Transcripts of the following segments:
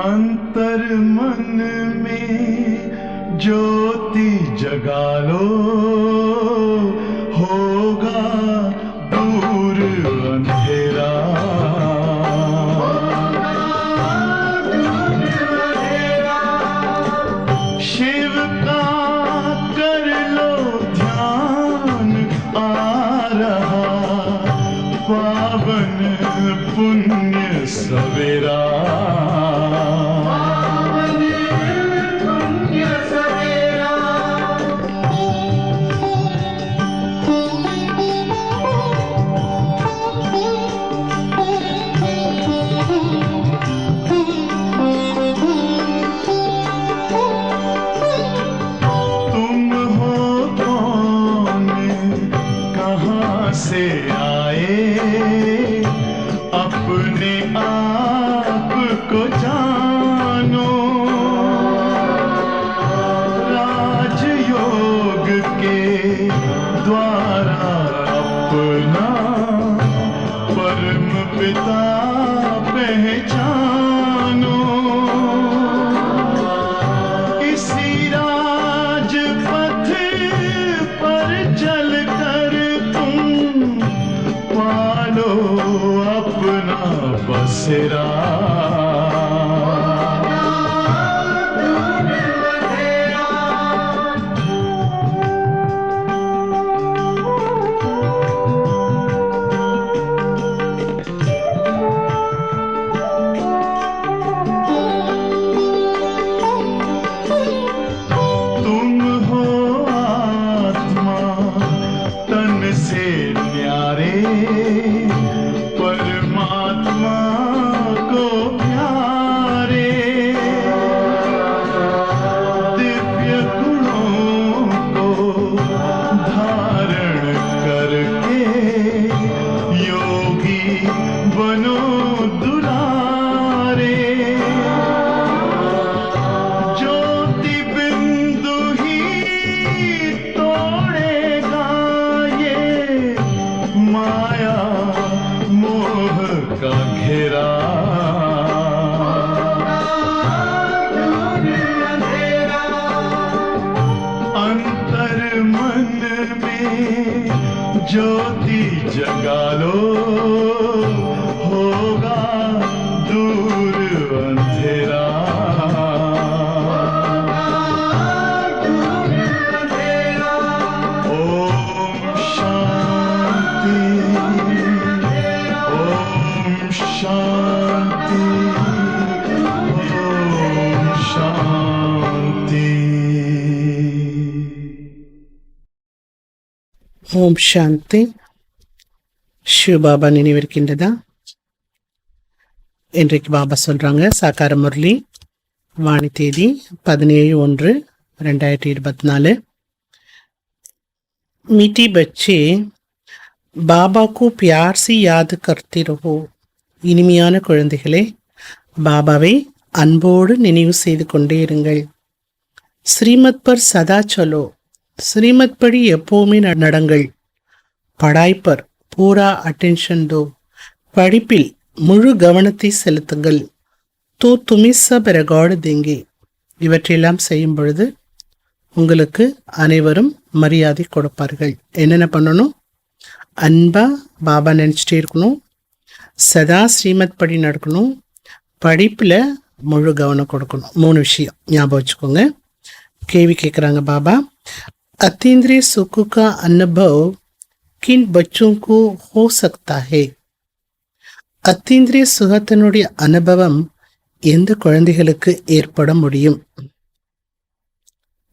अंतर मन में ज्योति जगा लो, होगा दूर अंधेरा। शिव का कर लो ध्यान, आ रहा पावन पुण्य सवेरा। से आए अपने आप को जानो, राजयोग के द्वारा अपना परम पिता पहचानो। इसी राजपथ पर चलकर पालो अपना बसेरा। तुम हो आत्मा तन से न्यारे, परमात्मा को प्यारे। दिव्य गुणों को धारण करके योगी बनो दुलारे। ज्योति बिंदु ही तोड़ेगा ये माया मोह का घेरा। अंतर मन में ज्योति जगा लो, होगा दूर अंधेरा। ओम शांति, ओम शांति, ओम शांति। ஓம் சாந்தி. சிவ பாபா நினைவிருக்கின்றதா? இன்றைக்கு பாபா சொல்றாங்க, சாக்கார முரளி, வாணி தேதி 17/1/2024। मीठी बच्चे बाबा को प्यार से याद करते रहो. இனிமையான குழந்தைகளே, பாபாவை அன்போடு நினைவு செய்து கொண்டே இருங்கள். ஸ்ரீமத் பர் சதா சலோ, ஸ்ரீமத் படி எப்போவுமே நடங்கள். படாய் பர் பூரா அட்டென்ஷன் தோ, படிப்பில் முழு கவனத்தை செலுத்துங்கள். தோ துமி சப் ரெகார்டு தேங்கே, இவற்றையெல்லாம் செய்யும் பொழுது உங்களுக்கு அனைவரும் மரியாதை கொடுப்பார்கள். என்னென்ன பண்ணணும்? அன்பா பாபா நினச்சிட்டே இருக்கணும், சதா ஸ்ரீமத் படி நடக்கணும், படிப்பில் முழு கவனம் கொடுக்கணும். 3 விஷயம் ஞாபகம் வச்சுக்கோங்க. கேள்வி கேட்குறாங்க பாபா, अतीन्द्रिय सुख का अनुभव किन बच्चों को हो सकता है? அத்தீந்திரிய சுகத்தினுடைய அனுபவம் எந்த குழந்தைகளுக்கு ஏற்பட முடியும்?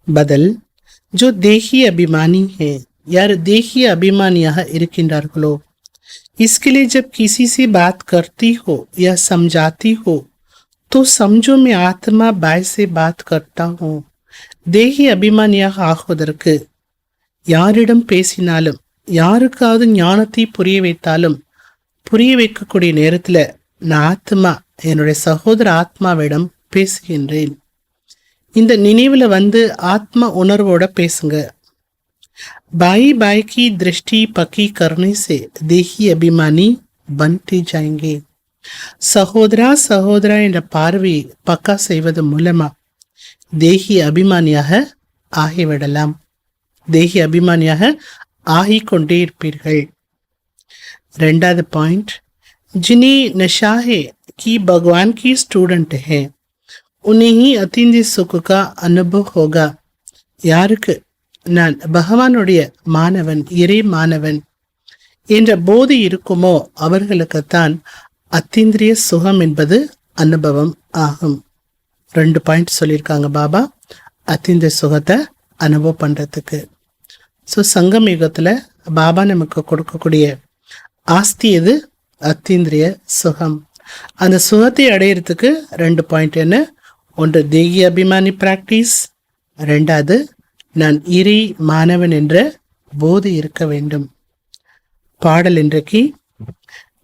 பதில், जो देही अभिमानी है, यार देही अभिमानिயாக இருக்கின்றார்களோ, इसके लिए जब किसी से बात करती हो या समझाती हो तो समझो मैं आत्मा बाय से बात करता हूँ. தேகி அபிமானியாக ஆகுவதற்கு யாரிடம் பேசினாலும், யாருக்காவது ஞானத்தை புரிய வைத்தாலும், புரிய வைக்கக்கூடிய நேரத்தில் நான் ஆத்மா, என்னுடைய சகோதர ஆத்மாவிடம் பேசுகின்றேன். இந்த நினைவில் ஆத்மா உணர்வோட பேசுங்க. बाई बाई की दृष्टि पक्की करने से देही अभिमानी बनते जाएंगे. சகோதரா சகோதரா என்ற பார்வை பக்கா செய்வது மூலமா தேகி அபிமானியாக ஆகிவிடலாம். தேகி அபிமானியாக ஆகிக்கொண்டே இருப்பீர்கள். ரெண்டாவது பாயிண்ட், जिन्हें नशा है कि भगवान की स्टूडेंट है उन्हें ही अतीन्द्रिय सुख का अनुभव होगा. யாருக்கு நான் பகவானுடைய மாணவன், இறை மாணவன் என்ற போது இருக்குமோ அவர்களுக்குத்தான் அத்தீந்திரிய சுகம் என்பது அனுபவம் ஆகும். 2 பாயிண்ட் சொல்லியிருக்காங்க பாபா அத்தீந்திரிய சுகத்தை அனுபவம் பண்றதுக்கு. ஸோ சங்கம் யுகத்துல பாபா நமக்கு கொடுக்கக்கூடிய ஆஸ்தி எது? அத்தீந்திரிய சுகம். அந்த சுகத்தை அடையிறதுக்கு 2 பாயிண்ட் என்ன? ஒன்று தேகி அபிமானி பிராக்டிஸ், 2வது நான் இறை மாணவன் என்ற போது இருக்க வேண்டும். பாடல் இன்றைக்கு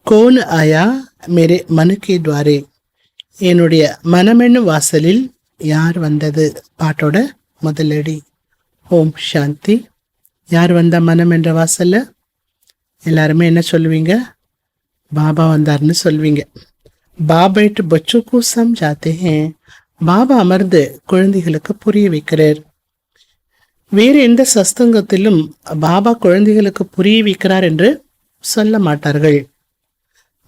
கோன் ஆயா மேரே மனுக்கே துவாரே, என்னுடைய மனமென்னும் வாசலில் யார் வந்தது பாட்டோட முதலடி. ஓம் சாந்தி. யார் வந்தா மனம் என்ற வாசல்ல? எல்லாருமே என்ன சொல்லுவீங்க? பாபா வந்தார்னு சொல்வீங்க. பாபா இட்டு பச்சோக்கு சம்ஜாத்தே ஹேன். பாபா அமர்ந்து குழந்தைகளுக்கு புரிய வைக்கிறார். வேறு எந்த சஸ்தங்கத்திலும் பாபா குழந்தைகளுக்கு புரிய வைக்கிறார் என்று சொல்ல மாட்டார்கள்.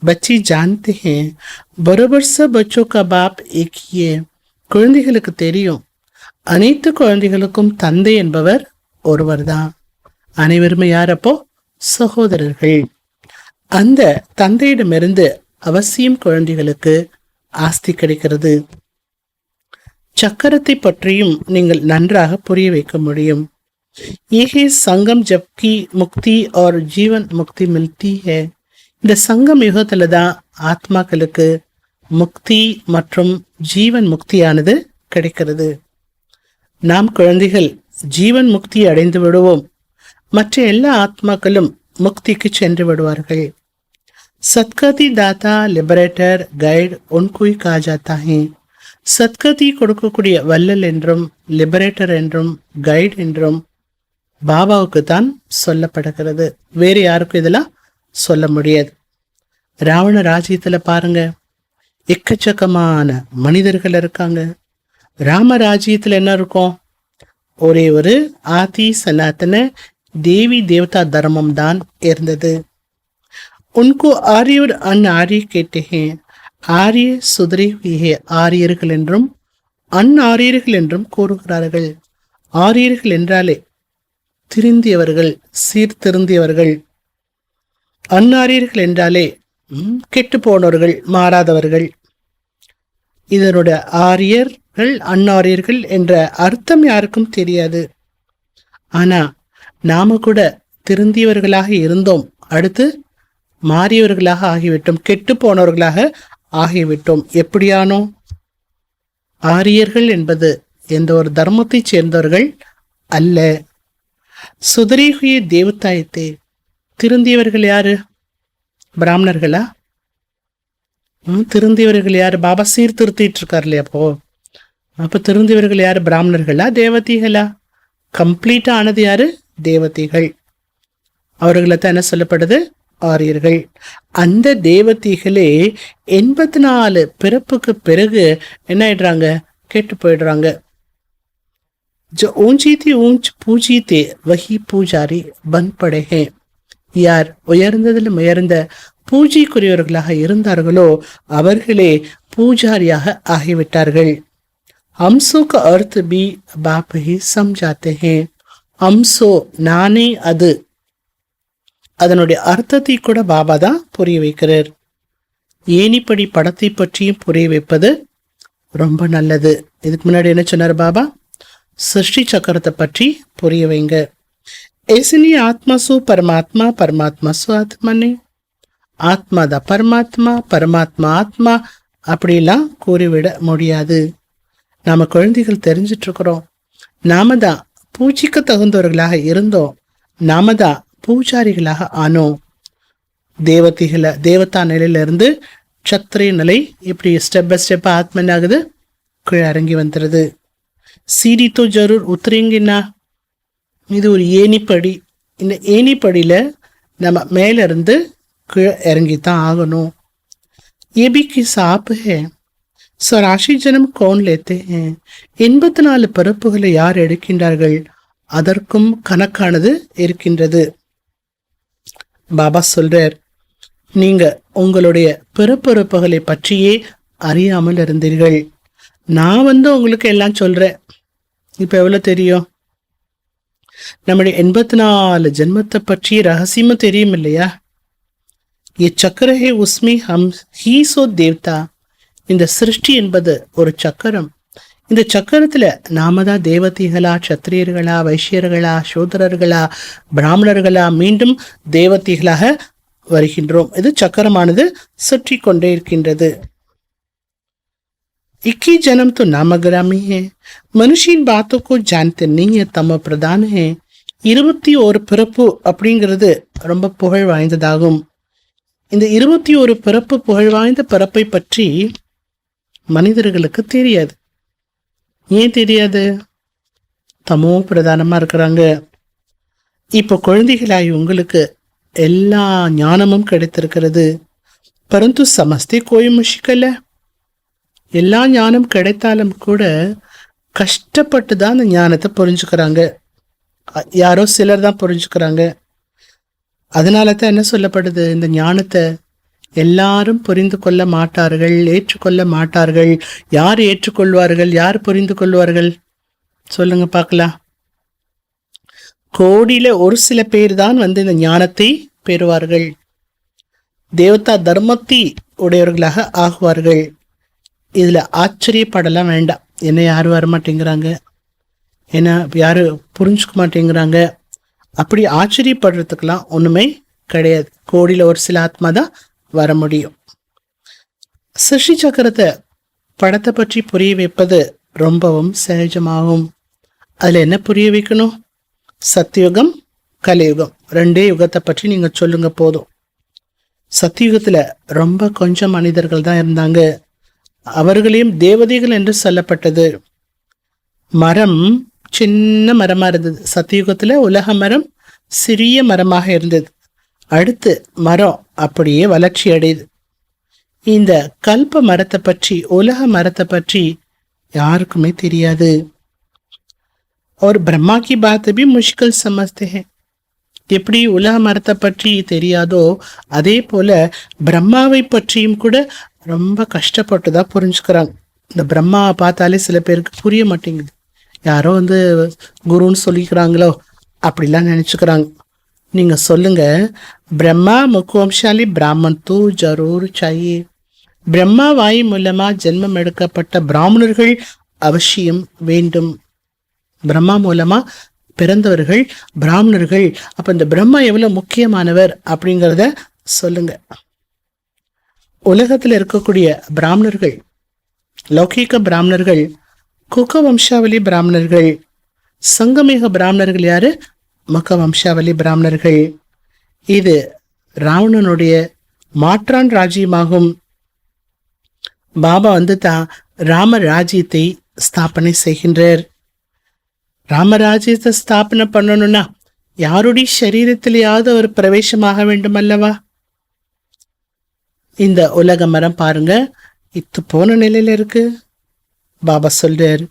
பச்சி ஜான்தே ஹேன் பரோபர் ச பச்சோ கா பாப் ஏக் ஹி ஹை. குழந்தைகளுக்கு தெரியும் அனைத்து குழந்தைகளுக்கும் தந்தை என்பவர் ஒருவர் தான். அனைவருமே யார் அப்போ? சகோதரர்கள். அந்த தந்தையிடமிருந்து அவசியம் குழந்தைகளுக்கு ஆஸ்தி கிடைக்கிறது. சக்கரத்தை பற்றியும் நீங்கள் நன்றாக புரிய வைக்க முடியும். ஏகே சங்கம் ஜப்கி முக்தி और ஜீவன் முக்தி மில்தி है. இந்த சங்கம் யுகத்துல தான் ஆத்மாக்களுக்கு முக்தி மற்றும் ஜீவன் முக்தியானது கிடைக்கிறது. நாம் குழந்தைகள் ஜீவன் முக்தி அடைந்து விடுவோம், மற்ற எல்லா ஆத்மாக்களும் முக்திக்கு சென்று விடுவார்கள். சத்கதி தாத்தா லிபரேட்டர் கைடு உன்குய் காஜாத்தா ஹே. சத்கதி கொடுக்கக்கூடிய வல்லல் என்றும் லிபரேட்டர் என்றும் கைடு என்றும் பாபாவுக்கு தான் சொல்லப்படுகிறது. வேறு யாருக்கும் இதெல்லாம் சொல்ல முடியாது. ராவண ராஜ்யத்துல பாருங்க, எக்கச்சக்கமான மனிதர்கள் இருக்காங்க. ராம ராஜ்யத்துல என்ன இருக்கும்? ஒரே ஒரு ஆதி சனாத்தன தேவி தேவதா தர்மம் தான் இருந்தது. உன்கோ ஆரியர் அன் ஆரிய கேட்டே. ஆரிய சுதரி ஆரியர்கள் என்றும் அன் ஆரியர்கள் என்றும் கூறுகிறார்கள். ஆரியர்கள் என்றாலே திருந்தியவர்கள், சீர்திருந்தியவர்கள். அன்னாரியர்கள் என்றாலே கெட்டு போனவர்கள், மாறாதவர்கள். இதனுடைய ஆரியர்கள் அன்னாரியர்கள் என்ற அர்த்தம் யாருக்கும் தெரியாது. ஆனா நாம கூட திருந்தியவர்களாக இருந்தோம், அடுத்து மாறியவர்களாக ஆகிவிட்டோம், கெட்டு போனவர்களாக ஆகிவிட்டோம். எப்படியானோ? ஆரியர்கள் என்பது எந்த ஒரு தர்மத்தை சேர்ந்தவர்கள் அல்ல. சுதரீகிய தேவதாயத்தை திருந்தியவர்கள் யாரு? பிராமணர்களா? திருந்தியவர்கள் யாரு? பாபா சீர்திருத்திட்டு இருக்காரு இல்லையா? அப்ப திருந்தியவர்கள் யாரு? பிராமணர்களா தேவதைகளா? கம்ப்ளீட்டா ஆனது யாரு? தேவதைகள். அவர்களை தான் என்ன சொல்லப்படுது? ஆரியர்கள். அந்த தேவதைகளே 84 பிறப்புக்கு பிறகு என்ன ஆயிடுறாங்க? கெட்டு போயிடுறாங்க. जो ऊंची थी ऊंच पूजी थे वही பூஜாரி பன் படே ஹே. யார் உயர்ந்ததிலும் உயர்ந்த பூஜைக்குரியவர்களாக இருந்தார்களோ அவர்களே பூஜாரியாக ஆகிவிட்டார்கள். அம்சோ का अर्थ भी बाप ही समझाते हैं. அம்சோ நானே அது, அதனுடைய அர்த்தத்தை கூட பாபா தான் புரிய வைக்கிறார். ஏனிப்படி படத்தை பற்றியும் புரிய வைப்பது ரொம்ப நல்லது. இதுக்கு முன்னாடி என்ன சொன்னார் பாபா? சிருஷ்டி சக்கரத்தை பற்றி புரிய வைங்க. ऐसनी आत्मा सो परमात्मा, परमात्मा सो आत्मा नहीं. ஆத்மா தான் பரமாத்மா, பரமாத்மா ஆத்மா அப்படிலாம் கூறிவிட முடியாது. நாம குழந்தைகள் தெரிஞ்சிட்டு இருக்கிறோம். நாம தான் பூஜைக்கு தகுந்தவர்களாக இருந்தோம், நாம தான் பூஜாரிகளாக ஆனோம். தேவதைகளை தேவதா நிலையில இருந்து சத்திரிய நிலை இப்படி ஸ்டெப் பை ஸ்டெப்பா ஆத்மா என்ன ஆகுது? கீழே இறங்கி வந்துடுது. சீடி தோ ஜரூர் உத்தரிங்கன்னா இது ஒரு ஏணிப்படி. இந்த ஏணிப்படியில நம்ம மேல இருந்து கீழே இறங்கித்தான் ஆகணும். ये भी किसाब है. स्वराशि जन्म कौन लेते हैं? 84 பிறப்புகளை யார் எடுக்கின்றார்கள்? அதற்கும் கணக்கானது இருக்கின்றது. பாபா சொல்றார், நீங்க உங்களுடைய பிறப்பிறப்புகளை பற்றியே அறியாமல் இருந்தீர்கள். நான் உங்களுக்கு எல்லாம் சொல்றேன். இப்ப எவ்வளவு தெரியும்? நம்முடைய 84 ஜென்மத்தை பற்றி ரகசியமும் தெரியும் இல்லையா? ये चक्र है उसमें हम ही सो देवता. இந்த சிருஷ்டி என்பது ஒரு சக்கரம். இந்த சக்கரத்துல நாம தான் தேவதைகளா, சத்திரியர்களா, வைஷ்யர்களா, சூதரர்களா, பிராமணர்களா, மீண்டும் தேவதைகளாக வருகின்றோம். இது சக்கரமானது சுற்றி கொண்டே இருக்கின்றது. 21 जन्म तो नामग्रामी है. मनुष्य इन बातों को जानते नहीं है, तम प्रधान है. 21 பிறப்பு அப்படிங்கிறது ரொம்ப புகழ் வாய்ந்ததாகும். இந்த 21 பிறப்பு புகழ் வாய்ந்த பிறப்பை பற்றி மனிதர்களுக்கு தெரியாது. ஏன் தெரியாது? தமோ பிரதானமா இருக்கிறாங்க. இப்போ குழந்தைகளாகி உங்களுக்கு எல்லா ஞானமும் கிடைத்திருக்கிறது. பரந்து சமஸ்தே கோய் முஷ்கல. எல்லா ஞானம் கிடைத்தாலும் கூட கஷ்டப்பட்டு தான் அந்த ஞானத்தை புரிஞ்சுக்கிறாங்க. யாரோ சிலர் தான் புரிஞ்சுக்கிறாங்க. அதனால தான் என்ன சொல்லப்படுது, இந்த ஞானத்தை எல்லாரும் புரிந்து கொள்ள மாட்டார்கள், ஏற்றுக்கொள்ள மாட்டார்கள். யார் ஏற்றுக்கொள்வார்கள், யார் புரிந்து கொள்வார்கள்? சொல்லுங்க பார்க்கலாம். கோடியில ஒரு சில பேர் தான் இந்த ஞானத்தை பெறுவார்கள். தேவதா தர்மத்தை உடையவர்களாக ஆகுவார்கள். இதுல ஆச்சரியப்படலாம் வேண்டாம். என்ன யாரும் வரமாட்டேங்கிறாங்க, என்ன யாரு புரிஞ்சுக்க மாட்டேங்கிறாங்க, அப்படி ஆச்சரியப்படுறதுக்கெல்லாம் ஒண்ணுமே கிடையாது. கோடியில ஒரு சில ஆத்மா தான் வர முடியும். சிருஷ்டி சக்கரத்தை படத்தை பற்றி புரிய வைப்பது ரொம்பவும் சகஜமாகும். அதுல என்ன புரிய வைக்கணும்? சத்தியுகம், கலியுகம், 2 யுகத்தை பற்றி நீங்க சொல்லுங்க போதும். சத்தியுகத்துல ரொம்ப கொஞ்சம் மனிதர்கள் தான் இருந்தாங்க. அவர்களையும் தேவதைகள் என்று சொல்லப்பட்டது. மரம் சின்ன மரமா இருந்தது. சத்தியுகத்துல உலக மரம் சிறிய மரமாக இருந்தது. அடுத்து மரம் அப்படியே வளர்ச்சி அடையுது. இந்த கல்ப மரத்தை பற்றி, உலக மரத்தை பற்றி யாருக்குமே தெரியாது. और ब्रह्मा की बात भी मुश्किल समझते हैं. எப்படி உலக மரத்தை பற்றி தெரியாதோ அதே போல பிரம்மாவை பற்றியும் கூட ரொம்ப கஷ்டப்பட்டு தான் புரிஞ்சுக்கிறாங்க. இந்த பிரம்மாவை பார்த்தாலே சில பேருக்கு புரிய மாட்டேங்குது. யாரோ குருன்னு சொல்லிக்கிறாங்களோ அப்படிலாம் நினைச்சுக்கிறாங்க. நீங்க சொல்லுங்க, பிரம்மா முக்குவம்சாலி பிராமன் தூ ஜரூர் சாயே. பிரம்மா வாயு மூலமா ஜென்மம் எடுக்கப்பட்ட பிராமணர்கள் அவசியம் வேண்டும். பிரம்மா மூலமா பிறந்தவர்கள் பிராமணர்கள். அப்ப இந்த பிரம்மா எவ்வளவு முக்கியமானவர் அப்படிங்கிறத சொல்லுங்க. உலகத்துல இருக்கக்கூடிய பிராமணர்கள், லௌகீக பிராமணர்கள், குக வம்சாவளி பிராமணர்கள், சங்கமேக பிராமணர்கள் யாரு? முக வம்சாவளி பிராமணர்கள். இது ராவணனுடைய மாற்றான் ராஜ்யமாகும். பாபா தான் ராம ராஜ்யத்தை ஸ்தாபனை செய்கின்றார். ராமராஜ்யத்தை ஸ்தாபனை பண்ணணும்னா யாருடைய சரீரத்திலேயாவது ஒரு பிரவேசமாக வேண்டும் அல்லவா? இந்த உலக மரம் பாருங்க, இத்து போன நிலையில இருக்கு. பாபா சொல்றார்,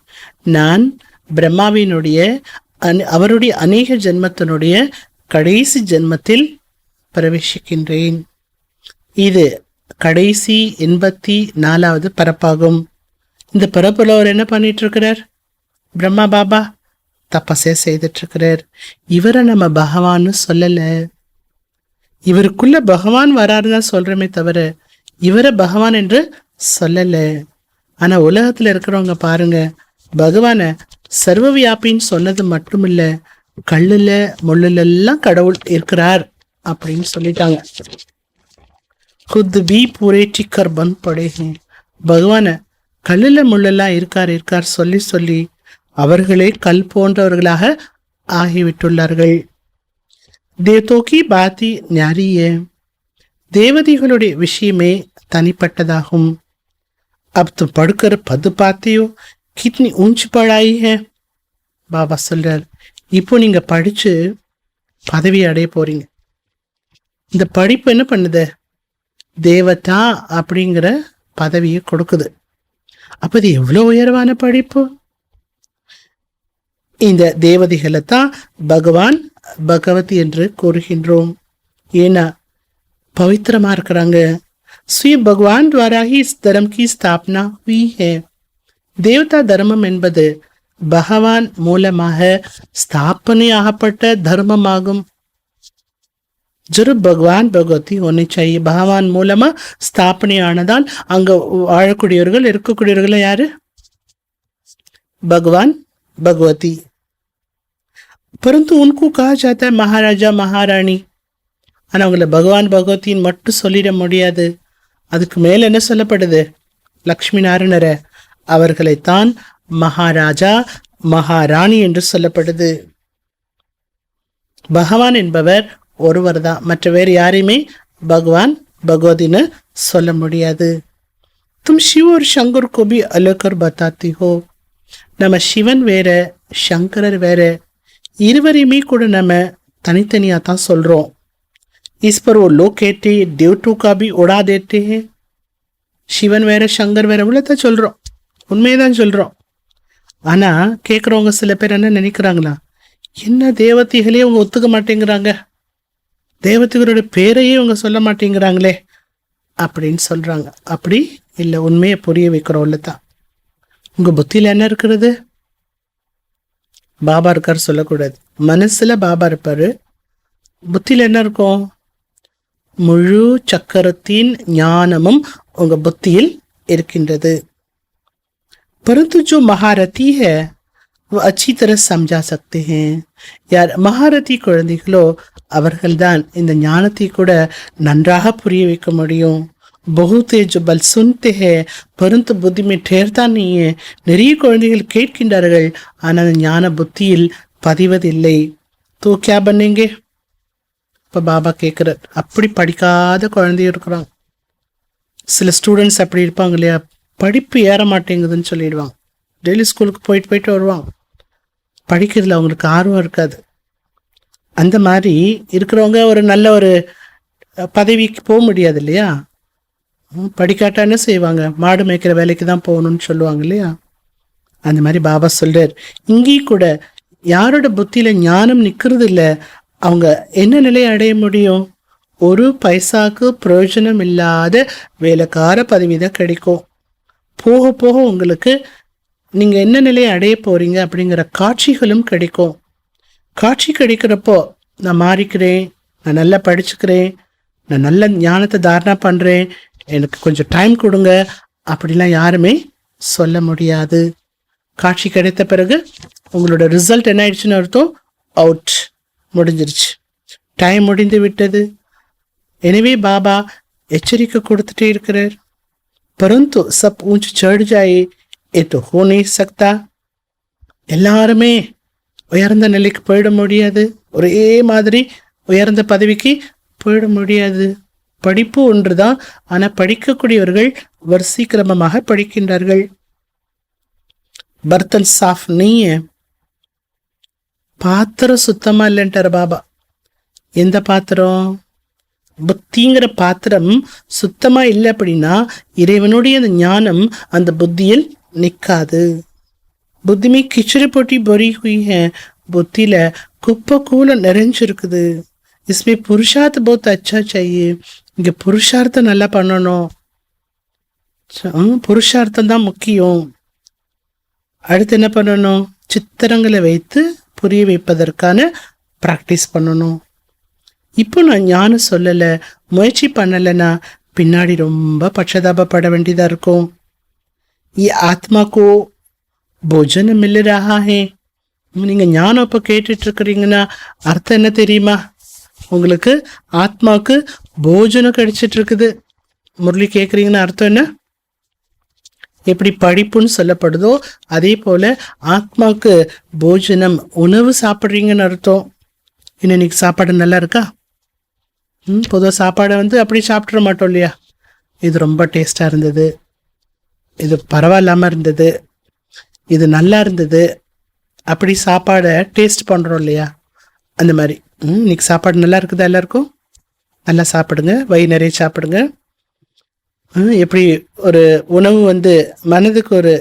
நான் பிரம்மாவினுடைய அவருடைய அநேக ஜென்மத்தினுடைய கடைசி ஜென்மத்தில் பிரவேசிக்கின்றேன். இது கடைசி 84வது பரப்பாகும். இந்த பரப்புல அவர் என்ன பண்ணிட்டு இருக்கிறார்? பிரம்மா பாபா தபசே செய்துட்டு இருக்கிறார். இவரை நம்ம பகவான்னு சொல்லல. இவருக்குள்ள பகவான் வராருதான் சொல்றமே தவிர இவரை பகவான் என்று சொல்லல. ஆனா உலகத்துல இருக்கிறவங்க பாருங்க, பகவான சர்வ வியாபின்னு சொன்னது மட்டும் இல்ல, கல்லுல முள்ளுல எல்லாம் கடவுள் இருக்கிறார் அப்படின்னு சொல்லிட்டாங்க. குத் பி பூரே டிக்கர் பன் படே. பகவான கல்லுல முள்ளெல்லாம் இருக்கார் சொல்லி சொல்லி அவர்களே கல் போன்றவர்களாக ஆகிவிட்டுள்ளார்கள். தேவதோக்கி பாத்தி ஞாரிய. தேவதைகளுடைய விஷயமே தனிப்பட்டதாகும். अब तो पढ़कर पद पाते हो, कितनी ऊंच पढ़ाई है. பாபா சொல்றார், இப்போ நீங்க படிச்சு பதவி அடைய போறீங்க. இந்த படிப்பு என்ன பண்ணுது? தேவதா அப்படிங்கிற பதவியை கொடுக்குது. அப்ப இது எவ்வளவு உயர்வான படிப்பு! இந்த தேவதைகளை தான் பகவான் பகவதி என்று கூறுகின்றோம். ஏன்னா பவித்திரமா இருக்கிறாங்க. ஸ்ரீ பகவான் द्वारा ही इस धर्म की स्थापना हुई है. தேவதா தர்மம் என்பது பகவான் மூலமாக ஸ்தாபனையாகப்பட்ட தர்மமாகும். ஜரூர் பகவான் பகவதி ஒன்னை चाहिए. பகவான் மூலமா ஸ்தாபனையானதால் அங்க வாழக்கூடியவர்கள் இருக்கக்கூடியவர்கள் யாரு? भगवान भगवती. परंतु उनको कहा जाता है महाराजा महारानी. ஆனால் அவங்கள பகவான் பகவதின்னு மட்டும் சொல்லிட முடியாது. அதுக்கு மேல என்ன சொல்லப்படுது? லக்ஷ்மி நாராயணரை அவர்களைத்தான் மகாராஜா மகாராணி என்று சொல்லப்படுது. பகவான் என்பவர் ஒருவர் தான், மற்ற வேறு யாரையுமே பகவான் பகவதின்னு சொல்ல முடியாது. तुम शिव और शंकर को भी अलग कर बताती हो. நம்ம சிவன் வேற சங்கரர் வேற, இருவரையுமே கூட நம்ம தனித்தனியா தான் சொல்றோம். இஸ் पर वो लोग कहते हैं देवतों का भी उड़ा देते हैं. சிவன் வேற சங்கர் வேற உள்ளதான் சொல்றோம், உண்மையதான் சொல்றோம். ஆனா கேட்குறவங்க சில பேர் என்ன நினைக்கிறாங்களா, என்ன தேவதைகளே அவங்க ஒத்துக்க மாட்டேங்கிறாங்க, தேவதைகளோட பேரையே அவங்க சொல்ல மாட்டேங்கிறாங்களே அப்படின்னு சொல்றாங்க. அப்படி இல்லை, உண்மையை புரிய வைக்கிறோம்ல தான். உங்க புத்தியில என்ன இருக்கிறது? பாபா இருக்காரு சொல்லக்கூடாது, மனசுல பாபா இருப்பாரு. புத்தியில என்ன இருக்கும்? முழு சக்கரத்தின் ஞானமும் உங்க புத்தியில் இருக்கின்றது. परंतु जो महारथी है वो अच्छी तरह समझा सकते हैं. யார் மகாரதி குழந்தைகளோ அவர்கள்தான் இந்த ஞானத்தை கூட நன்றாக புரிய வைக்க முடியும். बहुत है जो बल सुनते हैं परंतु बुद्धि में ठहरता नहीं है. நிறைய குழந்தைகள் கேட்கின்றார்கள் ஆனால் ஞான புத்தியில் பதிவதில்லை. तो क्या बनेंगे? இப்போ பாபா கேட்குறார், அப்படி படிக்காத குழந்தையும் இருக்கிறாங்க. சில ஸ்டூடெண்ட்ஸ் அப்படி இருப்பாங்க இல்லையா, படிப்பு ஏற மாட்டேங்குதுன்னு சொல்லிடுவாங்க. டெய்லி ஸ்கூலுக்கு போயிட்டு வருவாங்க, படிக்கிறதுல அவங்களுக்கு ஆர்வம் இருக்காது. அந்த மாதிரி இருக்கிறவங்க ஒரு நல்ல ஒரு பதவிக்கு போக முடியாது இல்லையா. படிக்காட்டா என்ன செய்வாங்க? மாடு மேய்க்கிற வேலைக்கு தான் போகணும்னு சொல்லுவாங்க இல்லையா. அந்த மாதிரி பாபா சொல்றார், இங்கேயும் கூட யாரோட புத்தியில ஞானம் நிற்கிறது இல்லை, அவங்க என்ன நிலையை அடைய முடியும்? ஒரு பைசாக்கு பிரயோஜனம் இல்லாத வேலைக்கார பதவி தான் கிடைக்கும். போக போக உங்களுக்கு நீங்க என்ன நிலையை அடைய போறீங்க அப்படிங்கிற காட்சிகளும் கிடைக்கும். காட்சி கிடைக்கிறப்போ நான் மாறிக்கிறேன், நான் நல்லா படிச்சுக்கிறேன், நான் நல்ல ஞானத்தை தாரணா பண்றேன், எனக்கு கொஞ்சம் டைம் கொடுங்க அப்படிலாம் யாருமே சொல்ல முடியாது. காட்சி கிடைத்த பிறகு உங்களோட ரிசல்ட் என்ன ஆயிடுச்சுன்னு அர்த்தம்? அவுட், முடிஞ்சிருச்சு, டைம் முடிந்து விட்டது. எனவே பாபா எச்சரிக்கை கொடுத்துட்டே இருக்கிறார். परंतु सब ऊंच चढ़ जाए ये तो हो नहीं सकता. எல்லாருமே உயர்ந்த நிலைக்கு போயிட முடியாது, ஒரே மாதிரி உயர்ந்த பதவிக்கு போயிட முடியாது. படிப்பு ஒன்றுதான், ஆனா படிக்கக்கூடியவர்கள் வரிசை கிரமமாக படிக்கின்றார்கள். பர்த்தன் சாஃப் நீய, பாத்திரம் சுத்தமா இல்லைன்ட்டார் பாபா. எந்த பாத்திரம்? புத்திங்கிற பாத்திரம் சுத்தமா இல்லை அப்படின்னா இறைவனுடைய அந்த ஞானம் அந்த புத்தியில் நிற்காது. புத்திமே கிச்சடி போட்டி பொறி ஹுய் ஹை. புத்தியில குப்பை கூல நிறைஞ்சிருக்குது. इसमें पुरुषार्थ बहुत अच्छा चाहिए. இங்க புருஷார்த்தம் நல்லா பண்ணணும், புருஷார்த்தம் தான் முக்கியம். அடுத்து என்ன பண்ணணும்? சித்திரங்களை வைத்து புரிய வைப்பதற்கான பிராக்டிஸ் பண்ணணும். இப்போ நான் ஞானம் சொல்லலை, முயற்சி பண்ணலைன்னா பின்னாடி ரொம்ப பட்சதாபப்பட வேண்டியதா இருக்கும். ஆத்மாக்கோ போஜன மில் ரஹா ஹே. நீங்க ஞானம் இப்போ கேட்டுட்டு இருக்கிறீங்கன்னா அர்த்தம் என்ன தெரியுமா? உங்களுக்கு ஆத்மாவுக்கு போஜனம் கிடைச்சிட்டு இருக்குது. முரளி கேட்குறீங்கன்னா அர்த்தம் என்ன? எப்படி படிப்புன்னு சொல்லப்படுதோ அதே போல ஆத்மாவுக்கு போஜனம், உணவு சாப்பிட்றீங்கன்னு அர்த்தம். இன்னைக்கு சாப்பாடு நல்லா இருக்கா? பொதுவாக சாப்பாடை அப்படி சாப்பிட்ற மாட்டோம் இல்லையா. இது ரொம்ப டேஸ்டாக இருந்தது, இது பரவாயில்லாமல் இருந்தது, இது நல்லா இருந்தது, அப்படி சாப்பாடை டேஸ்ட் பண்ணுறோம் இல்லையா. அந்த மாதிரி இன்னைக்கு சாப்பாடு நல்லா இருக்குதா? எல்லாருக்கும் நல்லா சாப்பிடுங்க, வயிறு நிறைய சாப்பிடுங்க. எப்படி ஒரு உணவு வந்து மனதுக்கு ஒரு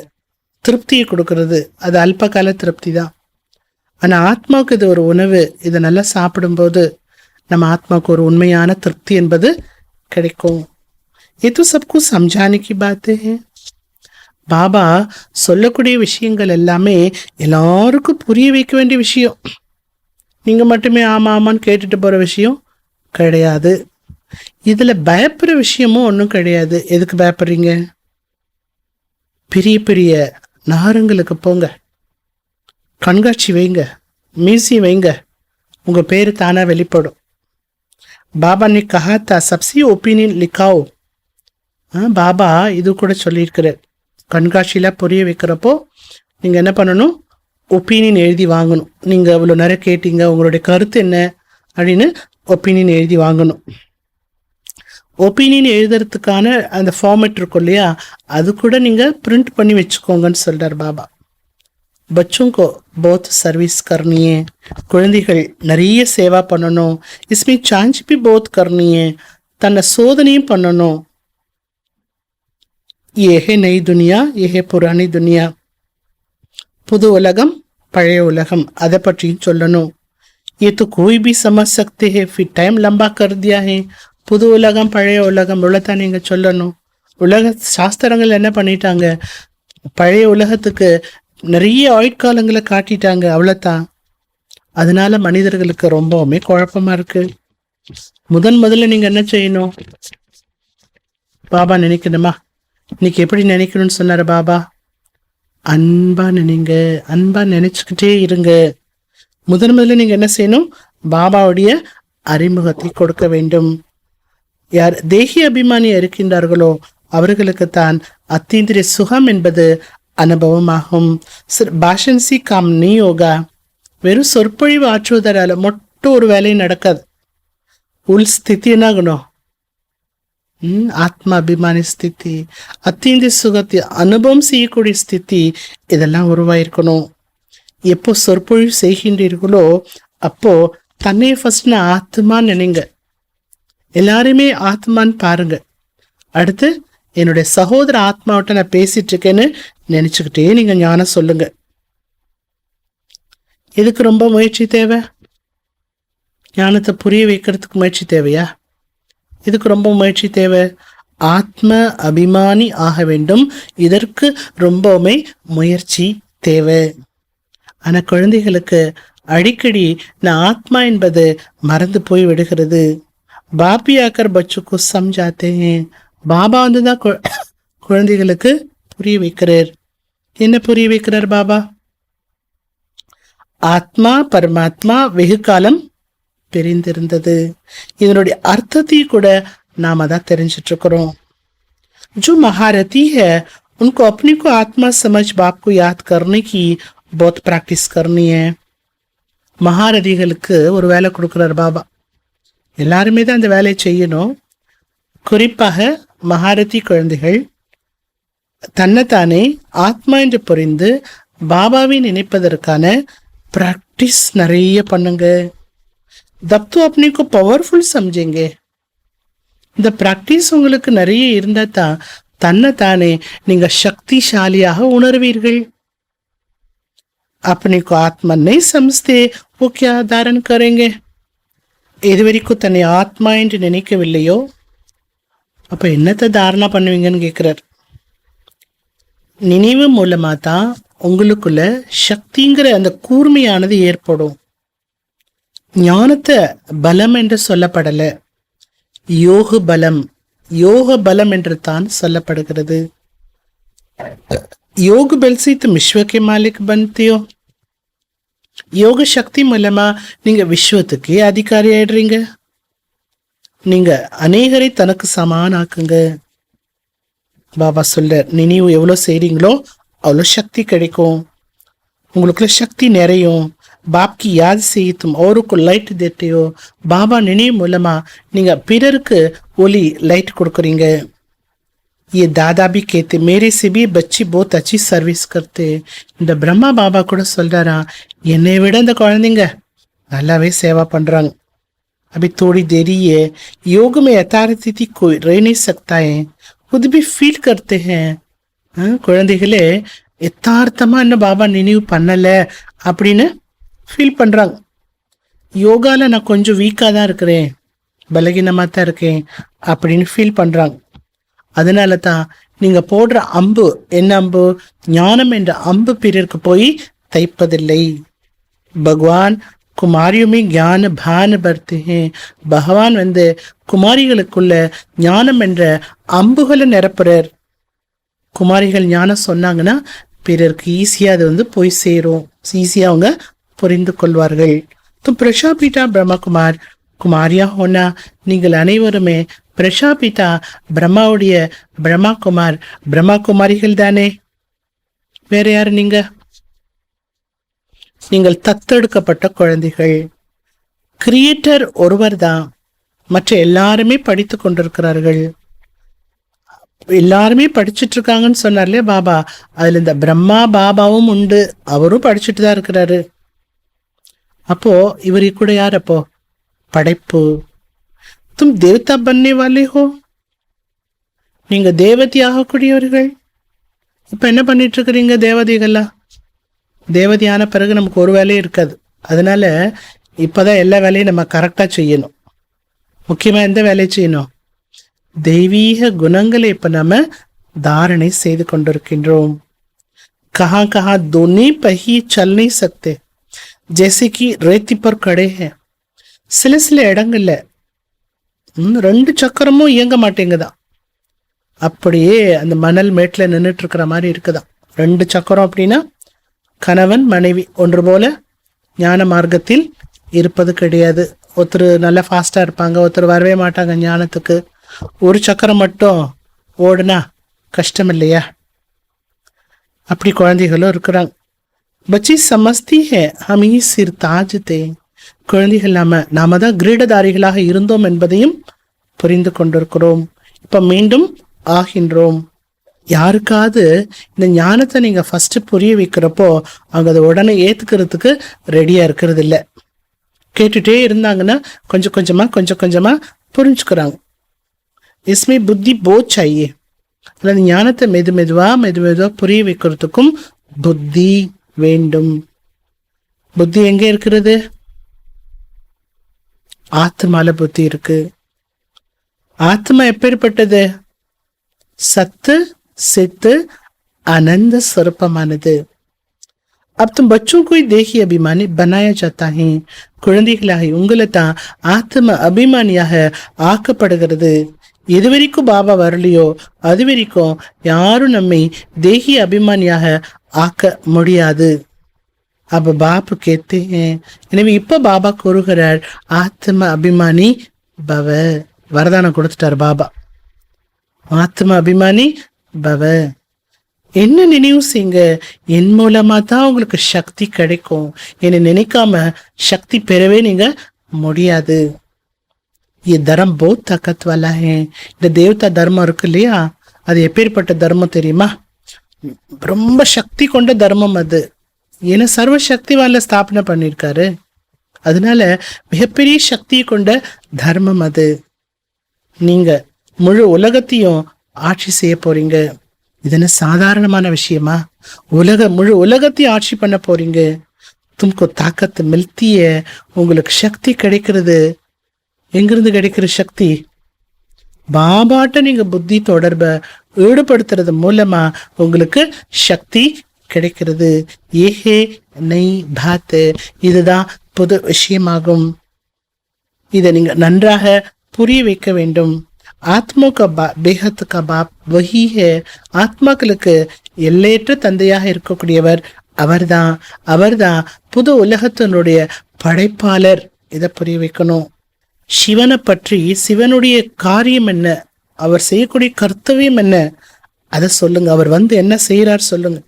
திருப்தியை கொடுக்கறது, அது அல்பகால திருப்தி தான். ஆனால் ஆத்மாவுக்கு இது ஒரு உணவு. இதை நல்லா சாப்பிடும்போது நம்ம ஆத்மாவுக்கு ஒரு உண்மையான திருப்தி என்பது கிடைக்கும். ये तो सबको समझाने की बातें हैं. பாபா சொல்லக்கூடிய விஷயங்கள் எல்லாமே எல்லாருக்கும் புரிய வைக்க வேண்டிய விஷயம். நீங்க மட்டுமே ஆமா ஆமான்னு கேட்டுட்டு போற விஷயம் கிடையாது. இதுல பயப்படுற விஷயமும் ஒன்றும் கிடையாது. எதுக்கு பயப்படுறீங்க? பெரிய பெரிய நகரங்களுக்கு போங்க, கண்காட்சி வைங்க, மியூசியம் வைங்க, உங்க பேரு தானா வெளிப்படும். பாபா நீ கஹாத்தா சப்சி ஒப்பீனியன் லிக்காவோ. பாபா இது கூட சொல்லியிருக்கிறார். கண்காட்சியில் புரிய வைக்கிறப்போ நீங்கள் என்ன பண்ணணும்? ஒப்பீனியன் எழுதி வாங்கணும். நீங்கள் அவ்வளோ நேரம் கேட்டீங்க, உங்களுடைய கருத்து என்ன அப்படின்னு ஒப்பீனியன் எழுதி வாங்கணும். ஒப்பீனியன் எழுதுறதுக்கான அந்த ஃபார்மேட் இருக்கும் இல்லையா, அது கூட நீங்கள் பிரிண்ட் பண்ணி வச்சுக்கோங்கன்னு சொல்கிறார் பாபா. பச்சுங்கோ போத் சர்வீஸ் கர்னியே, குழந்தைகள் நிறைய சேவா பண்ணணும். இஸ்மே சாஞ்ச் பி போத் கர்னியே, தன்னை சோதனையும் பண்ணணும். ஏஹே நெய் துனியா, ஏஹே புராணி துனியா, புது உலகம் பழைய உலகம், அதை பற்றியும் சொல்லணும். ये तो कोई भी समझ सकते हैं, फिर टाइम लंबा कर दिया है. புது உலகம் பழைய உலகம் இவ்வளோத்தான் நீங்கள் சொல்லணும். உலக சாஸ்திரங்கள் என்ன பண்ணிட்டாங்க? பழைய உலகத்துக்கு நிறைய ஆயுட்காலங்களை காட்டிட்டாங்க, அவ்வளோத்தான். அதனால மனிதர்களுக்கு ரொம்பவுமே குழப்பமா இருக்கு. முதல்ல நீங்கள் என்ன செய்யணும்? பாபா நினைக்கணுமா? இன்னைக்கு எப்படி நினைக்கணும்னு சொன்னார் பாபா? அன்பா நினைங்க, அன்பா நினைச்சுக்கிட்டே இருங்க. முதல்ல நீங்க என்ன செய்யணும்? பாபாவுடைய அறிமுகத்தை கொடுக்க வேண்டும். யார் தேகி அபிமானி இருக்கின்றார்களோ அவர்களுக்குத்தான் அத்தீந்திரிய சுகம் என்பது அனுபவமாகும். பாஷன்சி காம் நீ யோகா, வெறும் சொற்பொழிவு ஆற்றுவதால மட்டும் ஒரு வேலையும் நடக்காது. உள் ஸ்திதி என்னாகணும்? ஆத்மா அபிமானி ஸ்திதி, அத்தீந்திய சுகத்தை அனுபவம் செய்யக்கூடிய ஸ்திதி, இதெல்லாம் உருவாயிருக்கணும். எப்போ சொற்பொழிவு செய்கின்றீர்களோ அப்போ தன்னை ஃபர்ஸ்ட் ஆத்மான்னு நினைங்க. எல்லாருமே ஆத்மான்னு பாருங்க. அடுத்து என்னுடைய சகோதர ஆத்மாவிட்ட நான் பேசிட்டு இருக்கேன்னு நினைச்சுக்கிட்டே நீங்க ஞானம் சொல்லுங்க. இதுக்கு ரொம்ப முயற்சி தேவை. ஞானத்தை புரிய வைக்கிறதுக்கு முயற்சி தேவையா? இதுக்கு ரொம்ப முயற்சி தேவை. ஆத்ம அபிமானி ஆக வேண்டும். இதற்கு ரொம்பவுமே முயற்சி தேவை. ஆனா குழந்தைகளுக்கு அடிக்கடி நான் ஆத்மா என்பது மறந்து போய் விடுகிறது. பாபி ஆக்கர் பச்சுக்கு சம்ஜாத்தே. பாபா வந்துதான் குழந்தைகளுக்கு புரிய வைக்கிறார். என்ன புரிய வைக்கிறார் பாபா? ஆத்மா பரமாத்மா வெகு காலம் பிரிந்திருந்தது. இதனுடைய அர்த்தத்தையும் கூட நாம தான் தெரிஞ்சிட்டு இருக்கிறோம். जो महारथी है उनको अपने को आत्मा समझ बाप को याद करने की बहुत प्रैक्टिस करनी है. மகாரதிகளுக்கு ஒரு வேலை கொடுக்குறார் பாபா. எல்லாருமே தான் அந்த வேலையை செய்யணும். குறிப்பாக மகாரதி குழந்தைகள் தன்னைத்தானே ஆத்மா என்று புரிந்து பாபாவை நினைப்பதற்கான பிராக்டிஸ் நிறைய பண்ணுங்க. தப் தோ अपने को பவர்ஃபுல் समझेंगे. இந்த பிராக்டிஸ் உங்களுக்கு நிறைய இருந்தா தான் தன்னைத்தானே நீங்க சக்திசாலியாக உணர்வீர்கள். अपने को आत्मा नहीं समझते वो क्या धारण करेंगे? இது வரைக்கும் தன்னை ஆத்மா என்று நினைக்கவில்லையோ அப்ப என்னத்தை தாரணா பண்ணுவீங்கன்னு கேட்கிறார். நினைவு மூலமா தான் உங்களுக்குள்ள சக்திங்கிற அந்த கூர்மையானது ஏற்படும். ஞானத்தை பலம் என்று சொல்லப்படல, யோக பலம், யோக பலம் என்று தான் சொல்லப்படுகிறது. योग बल से तुम विश्व के मालिक बनते हो. யோக சக்தி மூலமா நீங்க விஸ்வத்துக்கு அதிகாரி ஆயிடுறீங்க. நீங்க அநேகரை தனக்கு சமானாக்குங்க. பாபா சொல்ல நினைவு எவ்வளோ செய்றீங்களோ அவ்வளோ சக்தி கிடைக்கும். உங்களுக்குள்ள சக்தி நிறையும். बाप की याद से ही तुम औरों को लाइट देते हो. பாபா நினைவு மூலமா நீங்க பிறருக்கு ஒளி லைட் கொடுக்குறீங்க. ये दादा भी कहते मेरे से भी बच्चे बहुत अच्छी सर्विस करते. இந்த பிரம்மா பாபா கூட சொல்றாரா, என்னை விட இந்த குழந்தைங்க நல்லாவே சேவா பண்றாங்க. अभी थोड़ी देरी है, योग में यथार्थ कोई रह नहीं सकता है. खुद भी फील करते हैं. குழந்தைகளே யதார்த்தமா இன்னும் பாபா நினைவு பண்ணல அப்படின்னு ஃபீல் பண்றாங்க. யோகால நான் கொஞ்சம் வீக்காக தான் இருக்கிறேன், பலகீனமாக தான் இருக்கேன் அப்படின்னு ஃபீல் பண்றாங்க. அதனால தான் நீங்க போடுற அம்பு என்ன அம்பு, ஞானம் என்ற அம்பு பிறருக்கு போய் தைப்பதில்லை. பகவான் குமாரியுமே ஞான பான பர்த்தே. பகவான் குமாரிகளுக்குள்ள ஞானம் என்ற அம்புகளை நிரப்புறார். குமாரிகள் ஞானம் சொன்னாங்கன்னா பிறருக்கு ஈஸியா அது போய் சேரும், ஈஸியா அவங்க புரிந்து கொள்வார்கள். தும் பிரஷாபீட்டா பிரம்மகுமார் குமாரியா ஹோனா, நீங்கள் அனைவருமே பிரஷாபிதா பிரம்மாவுடைய பிரம்மா குமாரிகள் தானே. வேற யாரு நீங்க? நீங்கள் தத்தெடுக்கப்பட்ட குழந்தைகள். கிரியேட்டர் ஒருவர் தான், மற்ற எல்லாருமே படித்து கொண்டிருக்கிறார்கள். எல்லாருமே படிச்சுட்டு இருக்காங்கன்னு சொன்னார்லே பாபா, அதுல இந்த பிரம்மா பாபாவும் உண்டு, அவரும் படிச்சுட்டு தான் இருக்கிறாரு. அப்போ இவரு கூட யார்? அப்போ படைப்பு. தும் தேவதா பன்னே வாலே ஹோ, நீங்க தேவதி ஆகக்கூடியவர்கள். இப்ப என்ன பண்ணிட்டு இருக்கிறீங்க? தேவதைகள்லாம் தேவதையான பிறகு நமக்கு ஒரு வேலையும் இருக்காது. அதனால இப்பதான் எல்லா வேலையும் நம்ம கரெக்டா செய்யணும். முக்கியமா எந்த வேலையை செய்யணும்? தெய்வீக குணங்களை இப்ப நம்ம தாரணை செய்து கொண்டிருக்கின்றோம். கஹா கஹா दोनों पहिए चल नहीं सकते, जैसे कि रेती पर खड़े हैं. சில இடங்கள்ல 2 சக்கரமும் இயங்க மாட்டேங்குதான். அப்படியே அந்த மணல் மேட்டில் நின்றுட்டு இருக்கிற மாதிரி இருக்குதான் 2 சக்கரம். அப்படின்னா கணவன் மனைவி ஒன்று போல ஞான மார்க்கத்தில் இருப்பது கிடையாது. ஒருத்தர் நல்லா ஃபாஸ்டா இருப்பாங்க, ஒருத்தர் வரவே மாட்டாங்க ஞானத்துக்கு. ஒரு சக்கரம் மட்டும் ஓடுனா கஷ்டம் இல்லையா? அப்படி குழந்தைகளும் இருக்கிறாங்க. பச்சி சமஸ்தி ஹே ஹம் ஹி சிர் தாஜ் தே. குழந்தைகள் நாம தான் கிரீடதாரிகளாக இருந்தோம் என்பதையும் புரிந்து கொண்டிருக்கிறோம். இப்ப மீண்டும் ஆகின்றோம். யாருக்காவது இந்த ஞானத்தை நீங்க ஃபர்ஸ்ட் புரிய வைக்கிறப்போ அவங்க அதை உடனே ஏத்துக்கிறதுக்கு ரெடியா இருக்கிறது இல்லை. கேட்டுட்டே இருந்தாங்கன்னா கொஞ்சம் கொஞ்சமா புரிஞ்சுக்கிறாங்க. इसमें புத்தி போத் चाहिए. அந்த ஞானத்தை மெதுவா புரிய வைக்கிறதுக்கும் புத்தி வேண்டும். புத்தி எங்க இருக்கிறது? ஆத்மால புத்தி இருக்கு. ஆத்மா எப்பேற்பட்டது? சத்து சித்து आनंद स्वरूपமானது. अब तुम बच्चों को ही देही अभिमानी बनाया जाता है. குழந்தைகளாக உங்களை தான் ஆத்ம அபிமானியாக ஆக்கப்படுகிறது. எது வரைக்கும் பாபா வரலையோ அது வரைக்கும் யாரும் நம்மை தேகி அபிமானியாக ஆக்க முடியாது. அப்ப பாபு கேத்தே. எனவே இப்ப பாபா கூறுகிறார், ஆத்ம அபிமானி பவ. வரதானம் கொடுத்துட்டார் பாபா. ஆத்ம அபிமானி பவ. என்ன நினைவு செய்யுங்க, என் மூலமா தான் உங்களுக்கு சக்தி கிடைக்கும். என்னை நினைக்காம சக்தி பெறவே நீங்க முடியாது. ये धर्म बहुत ताकत वाला है. இந்த தேவதா தர்மம் இருக்கு இல்லையா, அது எப்பேற்பட்ட தர்மம் தெரியுமா? ரொம்ப சக்தி கொண்ட தர்மம் அது. ஏன்னா சர்வ சக்தி வால ஸ்தாபனை பண்ணிருக்காரு. அதனால மிகப்பெரிய சக்தியை கொண்ட தர்மம் அது. நீங்க முழு உலகத்தையும் ஆட்சி செய்ய போறீங்க. இது என்ன சாதாரணமான விஷயமா? முழு உலகத்தையும் ஆட்சி பண்ண போறீங்க. தும்கோ தாக்கத்து மில்த்திய, உங்களுக்கு சக்தி கிடைக்கிறது. எங்கிருந்து கிடைக்கிற சக்தி? பாபாட்ட நீங்க புத்தி தொடர்பை ஈடுபடுத்துறது மூலமா உங்களுக்கு சக்தி கிடைக்கிறது. ஏஹே நெய் பாத், இதுதான் புது விஷயமாகும். இதை நீங்க நன்றாக புரிய வைக்க வேண்டும். ஆத்மா கா பேஹத் கா பாப் வஹி ஹே. ஆத்மாக்களுக்கு எல்லையற்ற தந்தையாக இருக்கக்கூடியவர் அவர்தான் புது உலகத்தினுடைய படைப்பாளர். இதை புரிய வைக்கணும். சிவனை பற்றி, சிவனுடைய காரியம் என்ன, அவர் செய்யக்கூடிய கர்த்தவியம் என்ன, அதை சொல்லுங்க. அவர் என்ன செய்யறார் சொல்லுங்க.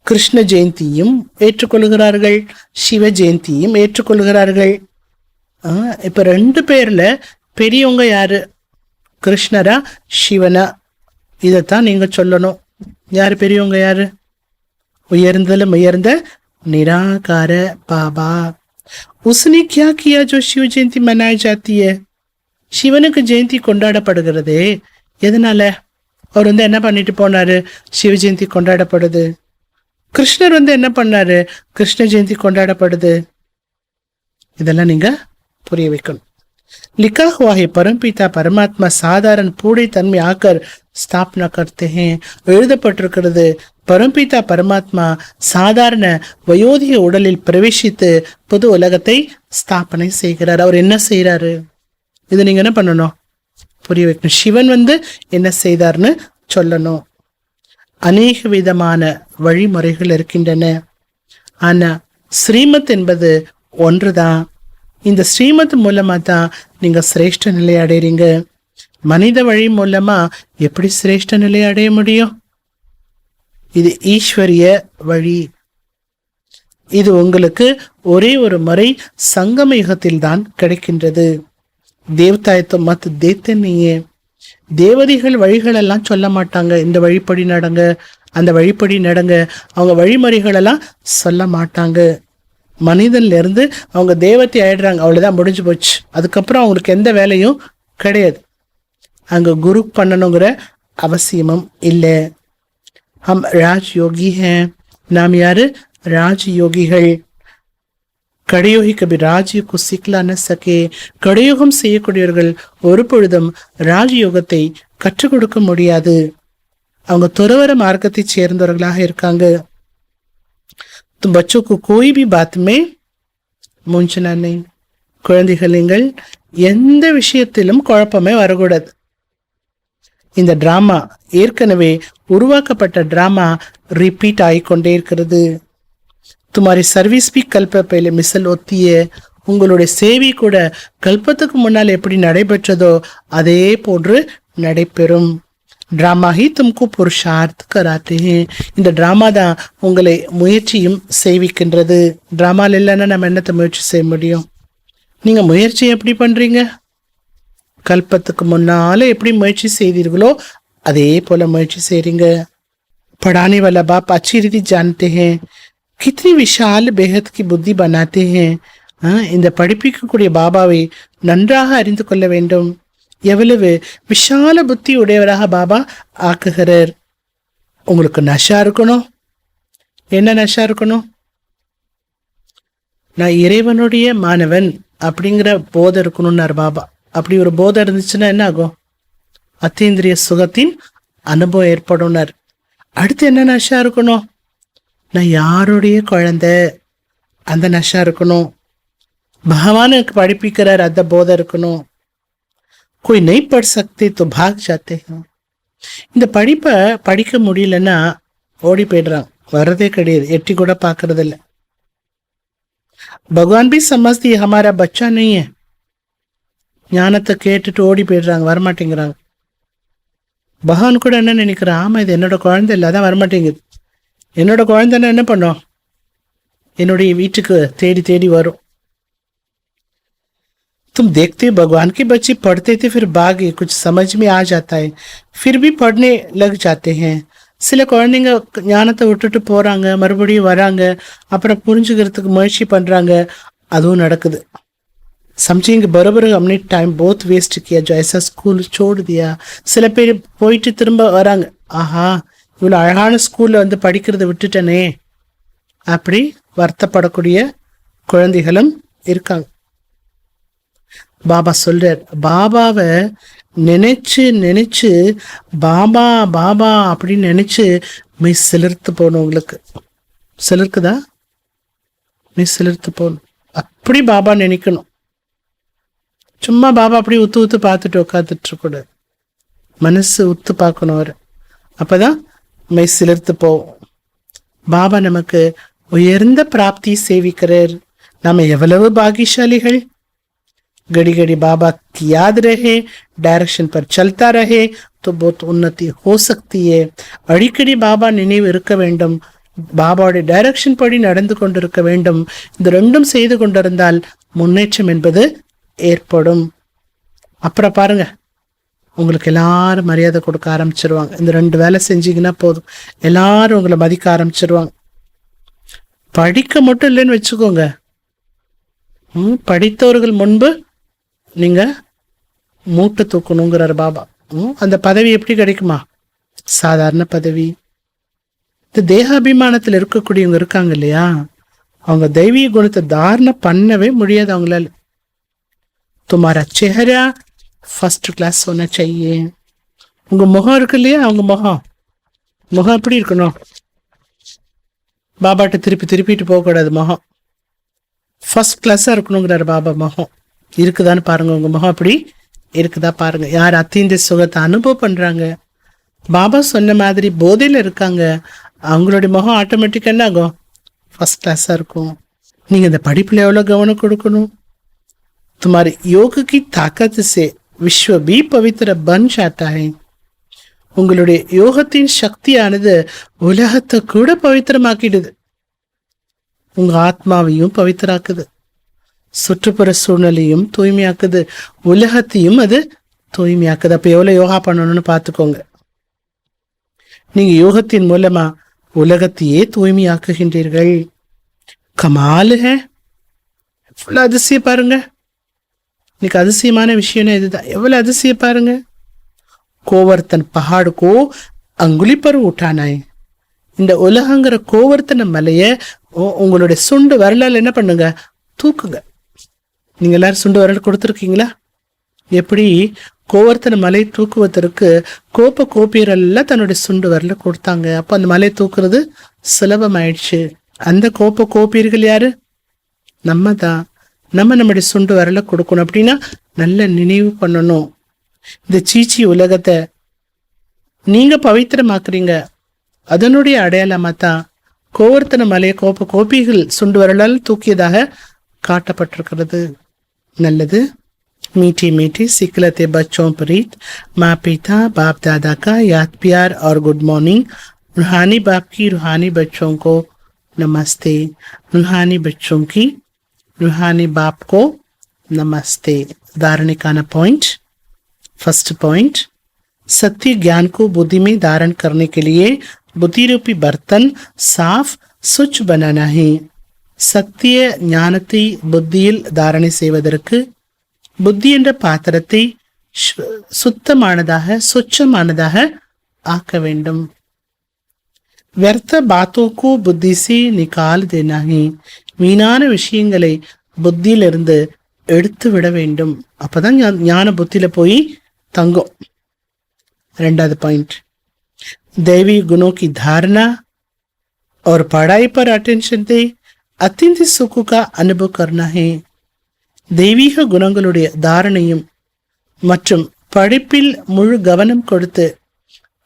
கிருஷ்ண ஜெயந்தியும் ஏற்றுக்கொள்கிறார்கள், சிவ ஜெயந்தியும் ஏற்றுக்கொள்கிறார்கள். இப்ப 2 பேர்ல பெரியவங்க யாரு? கிருஷ்ணரா சிவனா? இதைத்தான் நீங்க சொல்லணும். யாரு பெரியவங்க? யாரு? உயர்ந்தலும் உயர்ந்த நிராகார பாபா. उसने क्या किया जो शिव जयंती मनाई जाती है? சிவனுக்கு ஜெயந்தி கொண்டாடப்படுகிறதே, எதனால? அவர் என்ன பண்ணிட்டு போனாரு? சிவ ஜெயந்தி கொண்டாடப்படுது. கிருஷ்ணர் என்ன பண்ணாரு? கிருஷ்ண ஜெயந்தி கொண்டாடப்படுது. இதெல்லாம் நீங்க புரிய வைக்கணும். लिखा हुआ है परमपिता परमात्मा साधारण पूरी तन्மை आकर ஸ்தாபனா करते हैं. எழுதப்பட்டிருக்கிறது, பரம்பிதா பரமாத்மா சாதாரண வயோதிக உடலில் பிரவேசித்து புது உலகத்தை ஸ்தாபனை செய்கிறார். அவர் என்ன செய்யறாரு? இது நீங்க என்ன பண்ணணும்? புரிய வைக்கணும். சிவன் என்ன செய்தார்னு சொல்லணும். அநேக விதமான வழிமுறைகள் இருக்கின்றன. ஆனா ஸ்ரீமத் என்பது ஒன்றுதான். இந்த ஸ்ரீமத் மூலமா தான் நீங்க சிரேஷ்ட நிலை அடைறீங்க. மனித வழி மூலமா எப்படி சிரேஷ்ட நிலை அடைய முடியும்? இது ஈஸ்வரிய வழி. இது உங்களுக்கு ஒரே ஒரு முறை சங்கம யுகத்தில் தான் கிடைக்கின்றது. தேவதாயத்துவம் மத் தேத்தனையே. தேவதைகள் வழிகள் எல்லாம் சொல்ல மாட்டாங்க. இந்த வழிப்படி நடங்க, அந்த வழிப்படி நடங்க. அவங்க வழிமுறைகள் எல்லாம் சொல்ல மாட்டாங்க. மனிதன்ல இருந்து அவங்க தேவத்தை ஆயிடுறாங்க, அவ்வளவுதான், முடிஞ்சு போச்சு. அதுக்கப்புறம் அவங்களுக்கு எந்த வேலையும் கிடையாது. அங்க குரு பண்ணணுங்கிற அவசியமும் இல்லை. ஹம் ராஜ் யோகி ஹே. நாம் யாரு? ராஜ் யோகிகள். கடையோகி கபி ராஜ்யோகு சிக்லா ந சகே. கடையோகம் செய்யக்கூடியவர்கள் ஒரு பொழுதும் ராஜயோகத்தை கற்றுக் கொடுக்க முடியாது. அவங்க துறவர மார்க்கத்தை சேர்ந்தவர்களாக இருக்காங்க. तुम बच्चों को कोई भी बात में மூஞ்சனா नहीं. குழந்தைகள், நீங்கள் எந்த விஷயத்திலும் குழப்பமே வரக்கூடாது. இந்த டிராமா ஏற்கனவே உருவாக்கப்பட்ட டிராமா ரிப்பீட் ஆகிக்கொண்டே இருக்கிறது. துமாரி சர்வீஸ் பி கல்ப பहले மிசல் ஒத்திய. உங்களுடைய சேவை கூட கல்பத்துக்கு முன்னால் எப்படி நடைபெற்றதோ அதே போன்று நடைபெறும். டிராமா ஹி தும்கு புருஷார்த் கராத்தே ஹே. இந்த டிராமா தான் உங்களை முயற்சியும் செய்விக்கின்றது. டிராமால இல்லைன்னா நம்ம என்னத்தை முயற்சி செய்ய முடியும்? நீங்க முயற்சி எப்படி பண்றீங்க? கல்பத்துக்கு முன்னால எப்படி முயற்சி செய்தீர்களோ அதே போல முயற்சி செய்றீங்க. पढ़ाने वाला बाप अच्छी रीति जानते हैं कितनी विशाल बेहद की बुद्धि बनाते हैं. இந்த படிப்பிக்கக்கூடிய பாபாவை நன்றாக அறிந்து கொள்ள வேண்டும். எவ்வளவு விஷால புத்தி உடையவராக பாபா ஆக்குகிறார். உங்களுக்கு நஷா இருக்கணும். என்ன நஷா இருக்கணும்? நான் இறைவனுடைய மாணவன் அப்படிங்கிற போதை இருக்கணும்னார் பாபா. அப்படி ஒரு போதை இருந்துச்சுன்னா என்ன ஆகும்? அத்தீந்திரிய சுகத்தின் அனுபவம் ஏற்படும்னார். அடுத்து என்ன நஷா இருக்கணும்? நான் யாருடைய குழந்தை, அந்த நஷா இருக்கணும். பகவானுக்கு படிப்பிக்கிறார், அந்த போதை இருக்கணும். कोई नहीं पढ़ सकते तो भाग जाते हैं. இந்த படிப்பை படிக்க முடியலன்னா ஓடி போயிடுறாங்க, வர்றதே கிடையாது, எட்டி கூட பார்க்கறது இல்லை. भगवान भी समझती है हमारा बच्चा नहीं है. ஞானத்தை கேட்டுட்டு ஓடி போயிடுறாங்க, வரமாட்டேங்கிறாங்க. பகவான் கூட என்ன நினைக்கிறான்? ஆமா, இது என்னோட குழந்தை இல்லை, அதான் வரமாட்டேங்குது. என்னோட குழந்தைன்னா என்ன பண்ணும்? என்னுடைய வீட்டுக்கு தேடி தேடி வரும். तुम देखते भगवान के बच्चे पढ़ते थे फिर भाग गए, कुछ समझ में आ जाता है फिर भी पढ़ने लग जाते हैं. சில குழந்தைங்க ஞானத்தை விட்டுட்டு போறாங்க, மறுபடியும் வராங்க, அப்புறம் புரிஞ்சுக்கிறதுக்கு முயற்சி பண்றாங்க, அதுவும் நடக்குது. समझेंगे बराबर हमने टाइम बहुत वेस्ट किया जो ऐसा स्कूल छोड़ दिया. சில பேர் போயிட்டு திரும்ப வராங்க, ஆஹா இவ்வளோ அழகான ஸ்கூல்ல படிக்கிறத விட்டுட்டனே அப்படி வருத்தப்படக்கூடிய குழந்தைகளும் இருக்காங்க. பாபா சொல்றார், பாபாவை நினைச்சு நினைச்சு பாபா பாபா அப்படின்னு நினைச்சு மெய் சிலிர்த்து போகணும். உங்களுக்கு சிலிர்க்குதா? மெய் சிலிர்த்து போகணும். அப்படி பாபா நினைக்கணும். சும்மா பாபா அப்படி உத்து உத்து பார்த்துட்டு உட்காந்துட்டு இருக்கக்கூடாது. மனசு உத்து பார்க்கணும் அவர். அப்பதான் மெய் சிலிர்த்து போவோம். பாபா நமக்கு உயர்ந்த பிராப்தி சேவிக்கிறார். நாம எவ்வளவு பாகியசாலிகள். घड़ी घड़ी बाबा की याद रहे, डायरेक्शन पर चलता रहे तो बहुत उन्नति हो सकती है. அடிக்கடி பாபா நினைவு இருக்க வேண்டும், பாபாவுடைய டைரக்ஷன் படி நடந்து கொண்டிருக்க வேண்டும். இந்த ரெண்டும் செய்து கொண்டிருந்தால் முன்னேற்றம் என்பது ஏற்படும். அப்புறம் பாருங்க, உங்களுக்கு எல்லாரும் மரியாதை கொடுக்க ஆரம்பிச்சிருவாங்க. இந்த 2 வேலை செஞ்சீங்கன்னா போதும், எல்லாரும் உங்களை மதிக்க ஆரம்பிச்சிருவாங்க. படிக்க மட்டும் இல்லைன்னு வச்சுக்கோங்க, படித்தவர்கள் முன்பு நீங்க மூட்டை தூக்கணுங்கிறார் பாபா. அந்த பதவி எப்படி கிடைக்குமா? சாதாரண பதவி. இந்த தேகாபிமானத்தில் இருக்கக்கூடியவங்க இருக்காங்க இல்லையா, அவங்க தெய்வீக குணத்தை தாரணை பண்ணவே முடியாது அவங்களால. துமாரா செஹரா ஃபர்ஸ்ட் கிளாஸ் होना चाहिए. உங்க முகம் இருக்கு இல்லையா, அவங்க முகம் எப்படி இருக்கணும்? பாபாட்ட திருப்பிட்டு போகக்கூடாது. முகம் ஃபர்ஸ்ட் கிளாஸாக இருக்கணுங்கிறாரு பாபா. முகம் இருக்குதான்னு பாருங்க, உங்க முகம் அப்படி இருக்குதா பாருங்க. யார் அத்தீந்த சுகத்தை அனுபவம் பண்றாங்க, பாபா சொன்ன மாதிரி போதையில் இருக்காங்க, அவங்களுடைய முகம் ஆட்டோமேட்டிக்காக என்ன ஆகும்? ஃபர்ஸ்ட் கிளாஸாக இருக்கும். நீங்கள் இந்த படிப்பில் எவ்வளோ கவனம் கொடுக்கணும்? तुम्हारे योग की ताकत से विश्व भी पवित्र बन जाता है. உங்களுடைய யோகத்தின் சக்தியானது உலகத்தை கூட பவித்திரமாக்கிடுது. உங்க ஆத்மாவையும் பவித்திராக்குது, சுற்றுப்புற சூழ்நிலையும் தூய்மையாக்குது, உலகத்தையும் அது தூய்மையாக்குது. அப்ப எவ்வளவு யோகா பண்ணணும்னு பார்த்துக்கோங்க. நீங்க யோகத்தின் மூலமா உலகத்தையே தூய்மையாக்குகின்றீர்கள். கமால் ஹே, எவ்வளவு அதிசயம் பாருங்க. இன்னைக்கு அதிசயமான விஷயம்னா இதுதான். எவ்வளவு அதிசயம் பாருங்க. கோவர்த்தன் பஹாடு கோ அங்குலி பரு உட்டானாய். இந்த உலகங்கிற கோவர்த்தன மலைய உங்களுடைய சுண்டு வரலால் என்ன பண்ணுங்க? தூக்குங்க. நீங்க எல்லாரும் சுண்டு வரல் கொடுத்துருக்கீங்களா? எப்படி கோவர்த்தன மலை தூக்குவதற்கு கோபியரெல்லாம் தன்னுடைய சுண்டு வரல கொடுத்தாங்க. அப்போ அந்த மலையை தூக்குறது சுலபமாயிடுச்சு. அந்த கோபியர்கள் யாரு? நம்ம தான். நம்முடைய சுண்டு வரல கொடுக்கணும். அப்படின்னா நல்ல நினைவு பண்ணணும். இந்த சீச்சி உலகத்தை நீங்க பவித்திரமாக்குறீங்க. அதனுடைய அடையாளமா தான் கோவர்த்தன மலையை கோபிகள் சுண்டு வரலால் தூக்கியதாக காட்டப்பட்டிருக்கிறது. நல்லது. मीठी मीठी सिकलते बच्चों प्रीत, माँ पिता बाप दादा का याद प्यार और गुड मॉर्निंग. रूहानी बाप की रूहानी बच्चों को नमस्ते. रूहानी बच्चों की रूहानी बाप को नमस्ते. धारणे का पॉइंट. फर्स्ट पॉइंट, सत्य ज्ञान को बुद्धि में धारण करने के लिए बुद्धि रूपी बर्तन साफ स्वच्छ बनाना है. சத்திய ஞானத்தை புத்தியில் தாரணை செய்வதற்கு புத்தி என்ற பாத்திரத்தை சுத்தமானதாக சுச்சமானதாக ஆக்க வேண்டும். व्यर्थ बातों को बुद्धि से निकाल देना है. வீணான விஷயங்களை புத்தியிலிருந்து எடுத்து விட வேண்டும். அப்பதான் ஞான புத்தியில போய் தங்கும். ரெண்டாவது பாயிண்ட், दैवी गुणों की धारणा और पढ़ाई पर अटेंशन दे अत्यंत सुख का अनुभव करना है. தெய்வீக குணங்களுடைய தாரணையும் மற்றும் படிப்பில் முழு கவனம் கொடுத்து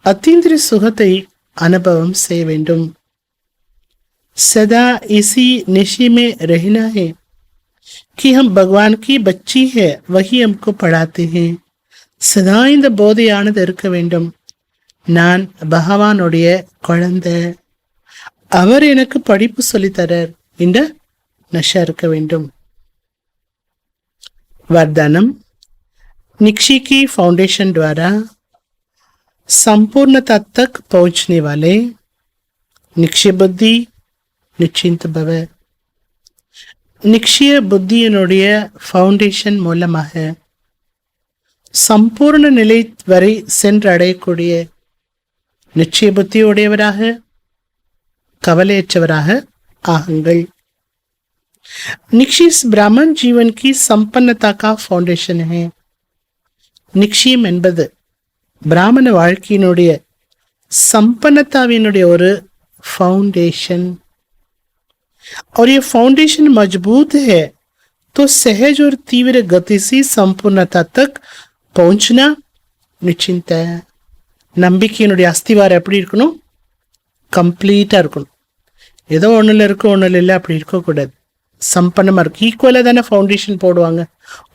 அத்தீந்திர சுகத்தை அனுபவம் செய்ய வேண்டும். सदा इसी निशे में रहना है कि हम भगवान की बच्ची है, वही हमको पढ़ाते हैं. சதா இந்த போதையானது இருக்க வேண்டும். நான் பகவானுடைய குழந்தை, அவர் எனக்கு படிப்பு சொல்லித்தரார் என்ற நஷா இருக்க வேண்டும். वरदानम, निक्षी की फाउंडेशन द्वारा संपूर्णता तक पहुंचने वाले निक्षय बुद्धि निश्चिंत भव. நிச்சய புத்தியினுடைய ஃபவுண்டேஷன் மூலமாக சம்பூர்ண நிலை வரை சென்றடையக்கூடிய நிச்சய புத்தியுடையவராக கவலையற்றவராக ஆகுங்கள். நிக்ஷிஸ் பிராமன் ஜீவன் கி சம்பன்னதா கா ஃபவுண்டேஷன் है. நிக்ஷியம் என்பது பிராமண வாழ்க்கையினுடைய சம்பன்னதாவினுடைய ஒரு फाउंडेशन. और ये फाउंडेशन मजबूत है तो सहज और तीव्र गति से संपूर्णता तक पहुंचना निश्चिंत है. நம்பிக்கையினுடைய அஸ்திவாரம் எப்படி இருக்கணும்? கம்ப்ளீட்டா இருக்கணும். ஏதோ ஒண்ணுல இருக்கு ஒண்ணுல இல்லை அப்படி இருக்கக்கூடாது. சம்பன்னமா இருக்கு. ஈக்குவலா தானே ஃபவுண்டேஷன் போடுவாங்க.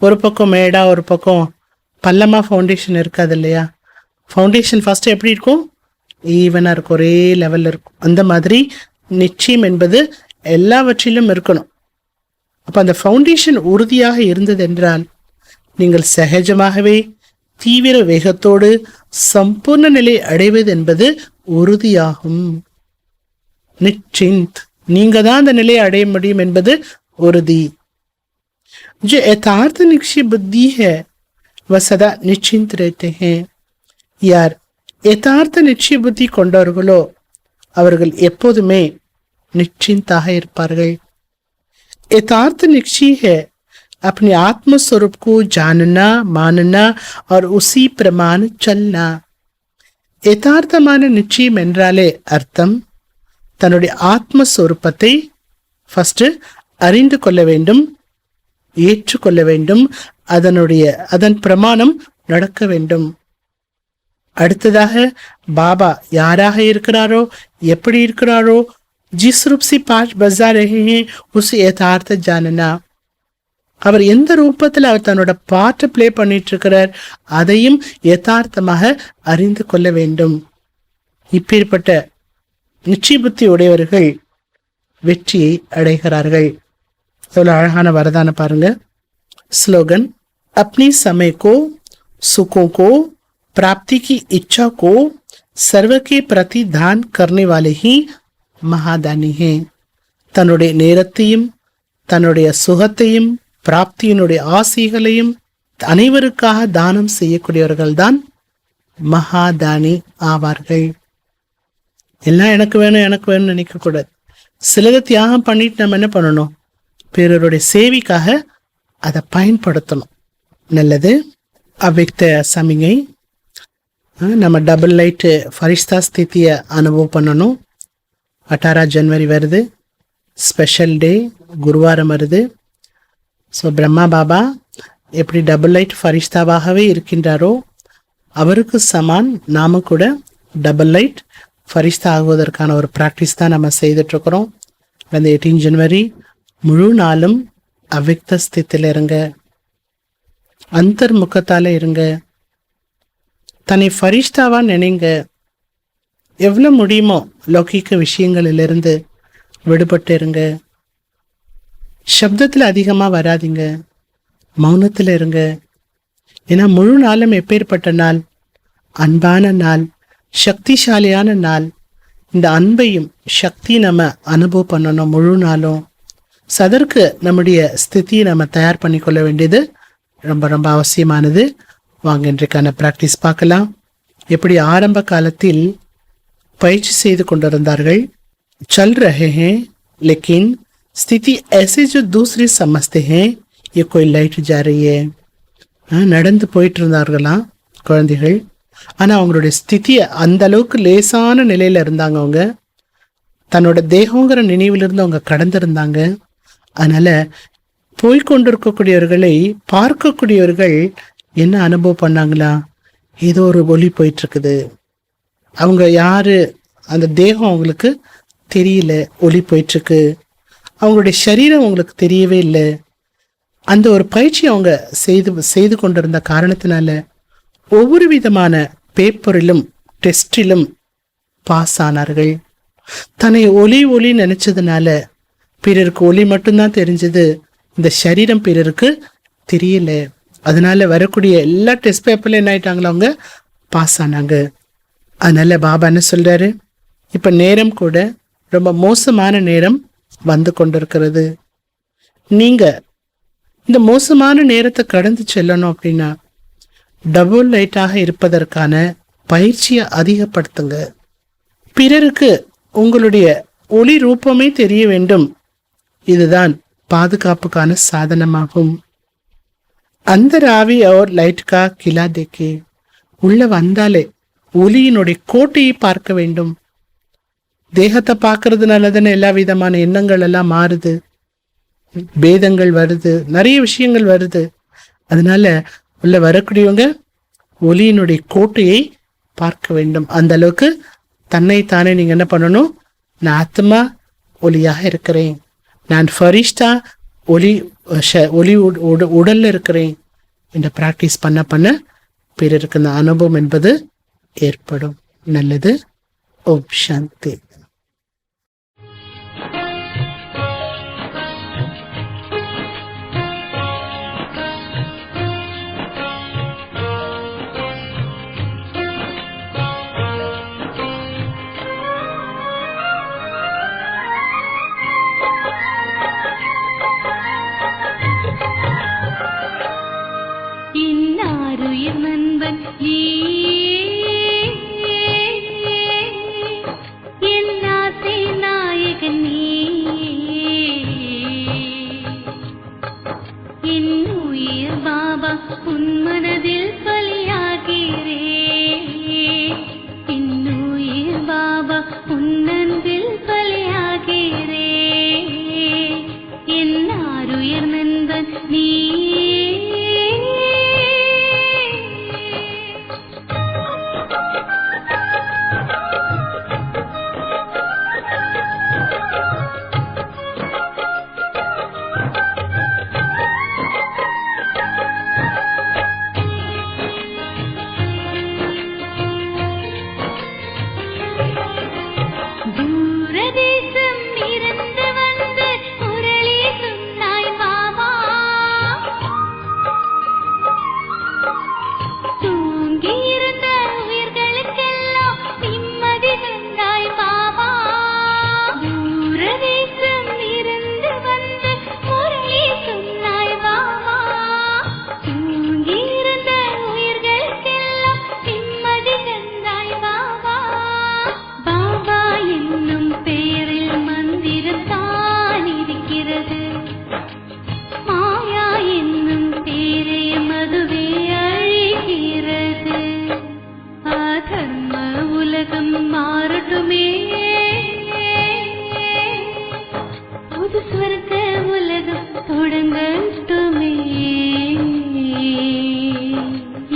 ஒரு பக்கம் மேடா ஒரு பக்கம் பள்ளமா ஃபவுண்டேஷன் இருக்காது இல்லையா? ஃபவுண்டேஷன் ஃபர்ஸ்ட் எப்படி இருக்கும்? ஈவனா இருக்கும், ஒரே லெவல்ல இருக்கும். அந்த மாதிரி நிச்சயம் என்பது எல்லாவற்றிலும் இருக்கணும். அப்ப அந்த ஃபவுண்டேஷன் உறுதியாக இருந்தது என்றால் நீங்கள் சகஜமாகவே தீவிர வேகத்தோடு சம்பூர்ண நிலை அடைவது என்பது உறுதியாகும். நிச்சிந்த், நீங்க தான் அந்த நிலையை அடைய முடியும் என்பது உறுதி. जो यथार्थ निश्चय बुद्धि है वह सदा निश्चिंत रहते हैं. யார் யதார்த்த நிச்சய புத்தி கொண்டவர்களோ அவர்கள் எப்போதுமே निश्चिंताः இருப்பார்கள். यथार्थ निश्चय है अपने आत्म स्वरूप को जानना, मानना और उसी प्रमाण चलना. யதார்த்தமான நிச்சயம் என்றாலே அர்த்தம் தன்னுடைய ஆத்மஸ்வரூபத்தை ஃபர்ஸ்ட் அறிந்து கொள்ள வேண்டும், ஏற்றுக்கொள்ள வேண்டும், அதன் பிரமாணம் நடக்க வேண்டும். அடுத்ததாக பாபா யாராக இருக்கிறாரோ, எப்படி இருக்கிறாரோ, जिस रूप से पांच बजा रहे हैं उसे यथार्थ जानना. அவர் எந்த ரூபத்தில் அவர் தன்னோட பாட்டை பிளே பண்ணிட்டு இருக்கிறார் அதையும் யதார்த்தமாக அறிந்து கொள்ள வேண்டும். இப்பேற்பட்ட நிச்சய புத்தி உடையவர்கள் வெற்றியை அடைகிறார்கள். எவ்வளவு அழகான வரதான பாருங்க. ஸ்லோகன் अपनी समय को, सुखों को, प्राप्ति की इच्छा को सर्व के प्रति दान करने वाले ही மகாதானி ஹே. தன்னுடைய நேரத்தையும் தன்னுடைய சுகத்தையும் பிராப்தியினுடைய ஆசைகளையும் அனைவருக்காக தானம் செய்யக்கூடியவர்கள்தான் மகாதானி ஆவார்கள். எல்லாம் எனக்கு வேணும் எனக்கு வேணும்னு நினைக்க கூடாது. சிலதை தியாகம் பண்ணிட்டு நம்ம என்ன பண்ணணும், பிறருடைய சேவைக்காக அதை பயன்படுத்தணும். நல்லது. அவ்வக்த சமிகை நம்ம டபுள் லைட் ஃபரிஷ்தா ஸ்திதியை அனுபவம் பண்ணணும். 18 ஜனவரி வருது, ஸ்பெஷல் டே, குருவாரம் வருது. ஸோ பிரம்மா பாபா எப்படி டபுள் லைட் ஃபரிஷ்தாவாகவே இருக்கின்றாரோ அவருக்கு சமான் நாம கூட டபுள் லைட் ஃபரிஷ்தா ஆகுவதற்கான ஒரு ப்ராக்டிஸ் தான் நம்ம செய்துட்ருக்குறோம். அந்த 18 ஜனவரி முழு நாளும் அவ்வக்த ஸ்திதியில் இருங்க, அந்தர்முகத்தால் இருங்க, தன்னை ஃபரிஷ்தாவா நினைங்க. எவ்வளோ முடியுமோ லௌகிக்க விஷயங்களிலிருந்து விடுபட்டு இருங்க. சப்தத்தில் அதிகமாக வராதிங்க, மௌனத்தில் இருங்க. ஏன்னா முழு நாளும் எப்பேற்பட்ட நாள், அன்பான நாள், சக்திசாலியான நாள். இந்த அன்பையும் சக்தி நம்ம அனுபவம் பண்ணணும் முழு நாளும். அதற்கு நம்முடைய ஸ்திதியை நம்ம தயார் பண்ணி கொள்ள வேண்டியது ரொம்ப ரொம்ப அவசியமானது. வாங்க இன்றைக்கான ப்ராக்டிஸ் பார்க்கலாம். எப்படி ஆரம்ப காலத்தில் பயிற்சி செய்து கொண்டிருந்தார்கள். चल रहे हैं लेकिन स्थिति ऐसे जो दूसरे समझते हैं ये कोई लाइट जा रही है. நடந்து போயிட்டு இருந்தார்களாம் குழந்தைகள். ஆனால் அவங்களுடைய ஸ்திதியை அந்த அளவுக்கு லேசான நிலையில் இருந்தாங்க. அவங்க தன்னோட தேகங்கிற நினைவிலிருந்து அவங்க கடந்திருந்தாங்க. அதனால போய்கொண்டிருக்கக்கூடியவர்களை பார்க்கக்கூடியவர்கள் என்ன அனுபவம் பண்ணாங்களா, ஏதோ ஒரு ஒளி போயிட்டு இருக்குது. அவங்க யாரு, அந்த தேகம் அவங்களுக்கு தெரியல, ஒளி போயிட்டுருக்கு. அவங்களுடைய சரீரம் அவங்களுக்கு தெரியவே இல்லை. அந்த ஒரு பயிற்சி அவங்க செய்து கொண்டிருந்த காரணத்தினால ஒவ்வொரு விதமான பேப்பரிலும் டெஸ்டிலும் பாஸ் ஆனார்கள். தன்னை ஒளி நினைச்சதுனால பிறருக்கு ஒளி மட்டும்தான் தெரிஞ்சது, இந்த சரீரம் பிறருக்கு தெரியல. அதனால வரக்கூடிய எல்லா டெஸ்ட் பேப்பர்ல என்ன ஆயிட்டாங்களோ அவங்க பாஸ் ஆனாங்க. அதனால பாபா என்ன சொல்றாரு, இப்ப நேரம் கூட ரொம்ப மோசமான நேரம் வந்து கொண்டிருக்கிறது. நீங்க இந்த மோசமான நேரத்தை கடந்து செல்லணும் அப்படின்னா டபுள் லைட்டாக இருப்பதற்கான பயிற்சியை அதிகப்படுத்துங்க. பிறருக்கு உங்களுடைய ஒளி ரூபமே தெரிய வேண்டும். இதுதான் பாதுகாப்புக்கான சாதனமாகும். அந்த ராவி அவர் லைட்கா கிலா தேக்கே, உள்ள வந்தாலே ஒளியினுடைய கோட்டையை பார்க்க வேண்டும். தேகத்தை பார்க்கறதுனால தானே எல்லா விதமான எண்ணங்கள் எல்லாம் மாறுது, பேதங்கள் வருது, நிறைய விஷயங்கள் வருது. அதனால உள்ள வரக்கூடியவங்க ஒளியினுடைய கோட்டையை பார்க்க வேண்டும். அந்த அளவுக்கு தன்னைத்தானே நீங்க என்ன பண்ணணும், நான் ஆத்மா ஒளியாக இருக்கிறேன், நான் ஃபரிஷ்டா ஒளி உடல்ல இருக்கிறேன் என்ற பிராக்டிஸ் பண்ண பிறருக்கு இந்த அனுபவம் என்பது ஏற்படும். நல்லது. ஓம் சாந்தி. இன்னாருயிர் நண்பன் தூரதேசம் இருந்து வந்து முரளி சொன்னாய் பாபா. தூங்கியிருந்த உயிர்களுக்கெல்லாம் நிம்மதி தந்தாய் பாபா. தூரதேசம் இருந்து வந்து முரளி சொன்னாய் பாபா. தூங்கியிருந்த உயிர்களுக்கெல்லாம் நிம்மதி தந்தாய் பாபா. பாபா என்னும் பெயரில் மந்திரத்தான் இருக்கிறது. மாயா என்னும் பேரே மதுவே அழிகிறது. அதர்ம உலகம் மாறட்டுமே, புது சொர்க்க உலகம் தொடங்கட்டுமே.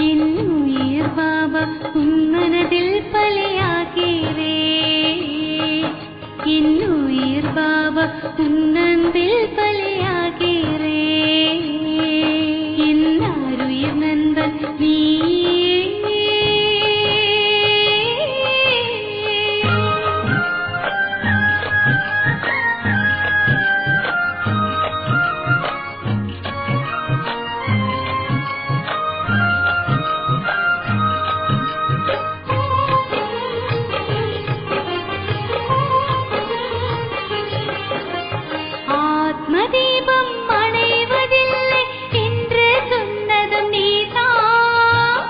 என் உயிர் பாபா உன் மனதில் பலியாகிறே. என் உயிர் பாபா உன் அன்பில் பலியாகிறே. என் அருயிர் நண்பன் நீயே. ஆத்மதீபம் அணைவதில்லை என்று சொன்னதும் நீதான்.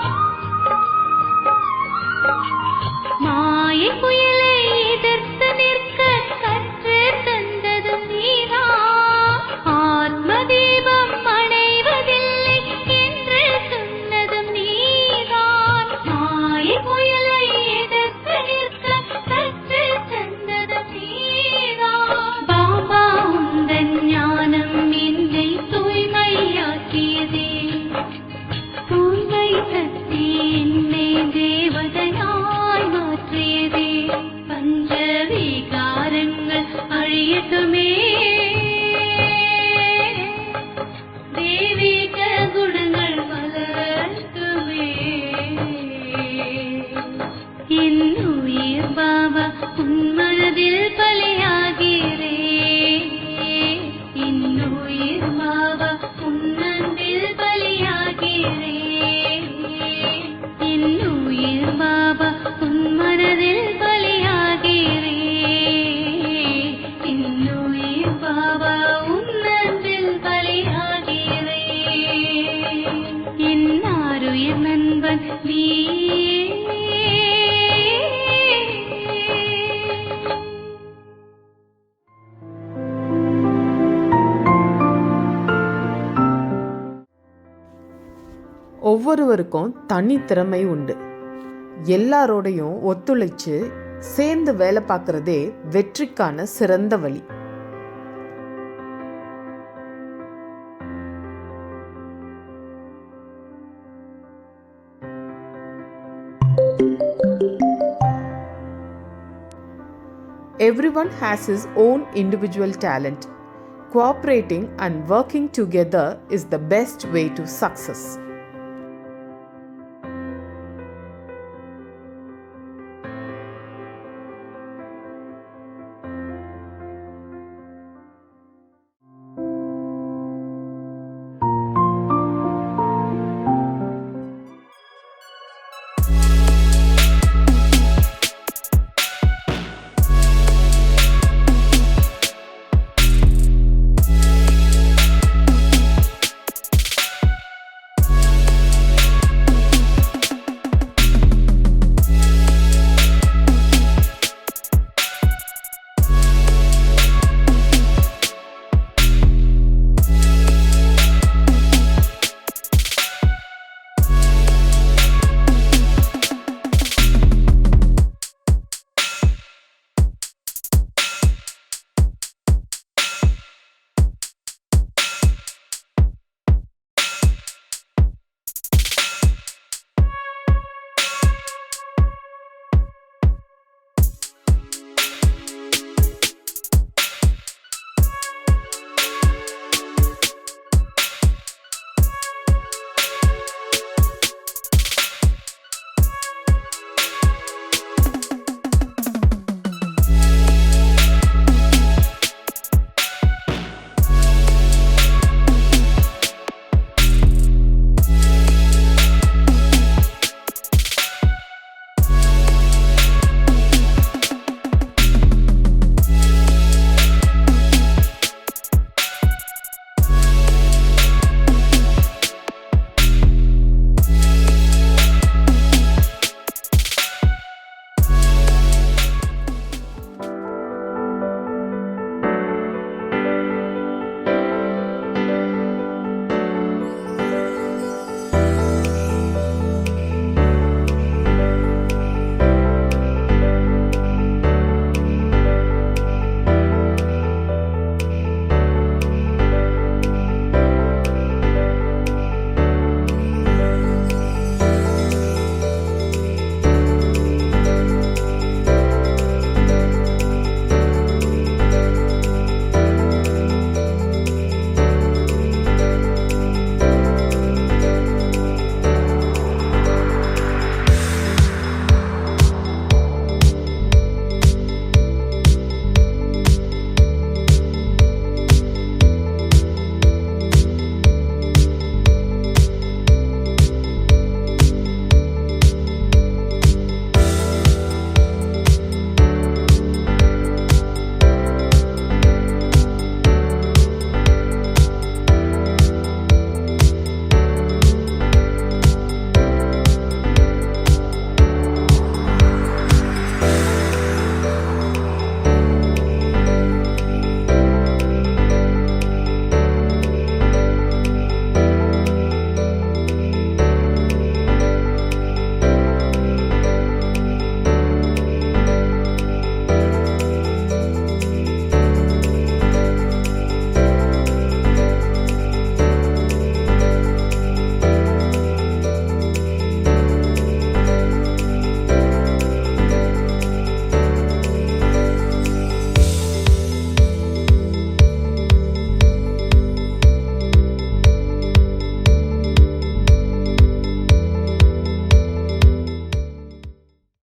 மாயை புயலை எதிர்த்து நிற்க கற்று தந்ததும் நீதான். ஆத்மதீபம் அணைவதில்லை என்று சொன்னதும் நீதான். மாயை புயலை எதிர்த்து நிற்க கற்று தந்ததும் நீதான். பாபா உந்தன் ஞானம் என்னை தூய்மையாக்கியதே. தூய்மை சக்தி என்னை தேவதையாய் மாற்றியதே. பஞ்ச விகாரங்கள் அழியட்டுமே, தெய்வீக குணங்கள் வளரட்டுமே. என் உயிர் பாபா உன் மனதில் பலியாகிறே. என் உயிர் பாபா உன் அன்பில் பலியாகிறே. என் உயிர் பாபா உன் மனதில் பலியாகிறே. என் உயிர் பாபா உன் அன்பில் பலியாகிறே. என் ஆருயிர் நண்பன் நீயே. ஒவ்வொருவருக்கும் தனி திறமை உண்டு. எல்லாரோடையும் ஒத்துழைச்சு சேர்ந்து வேலை பார்க்கறதே வெற்றிக்கான சிறந்த வழி. Everyone has his own individual talent. Cooperating and working together is the best way to success.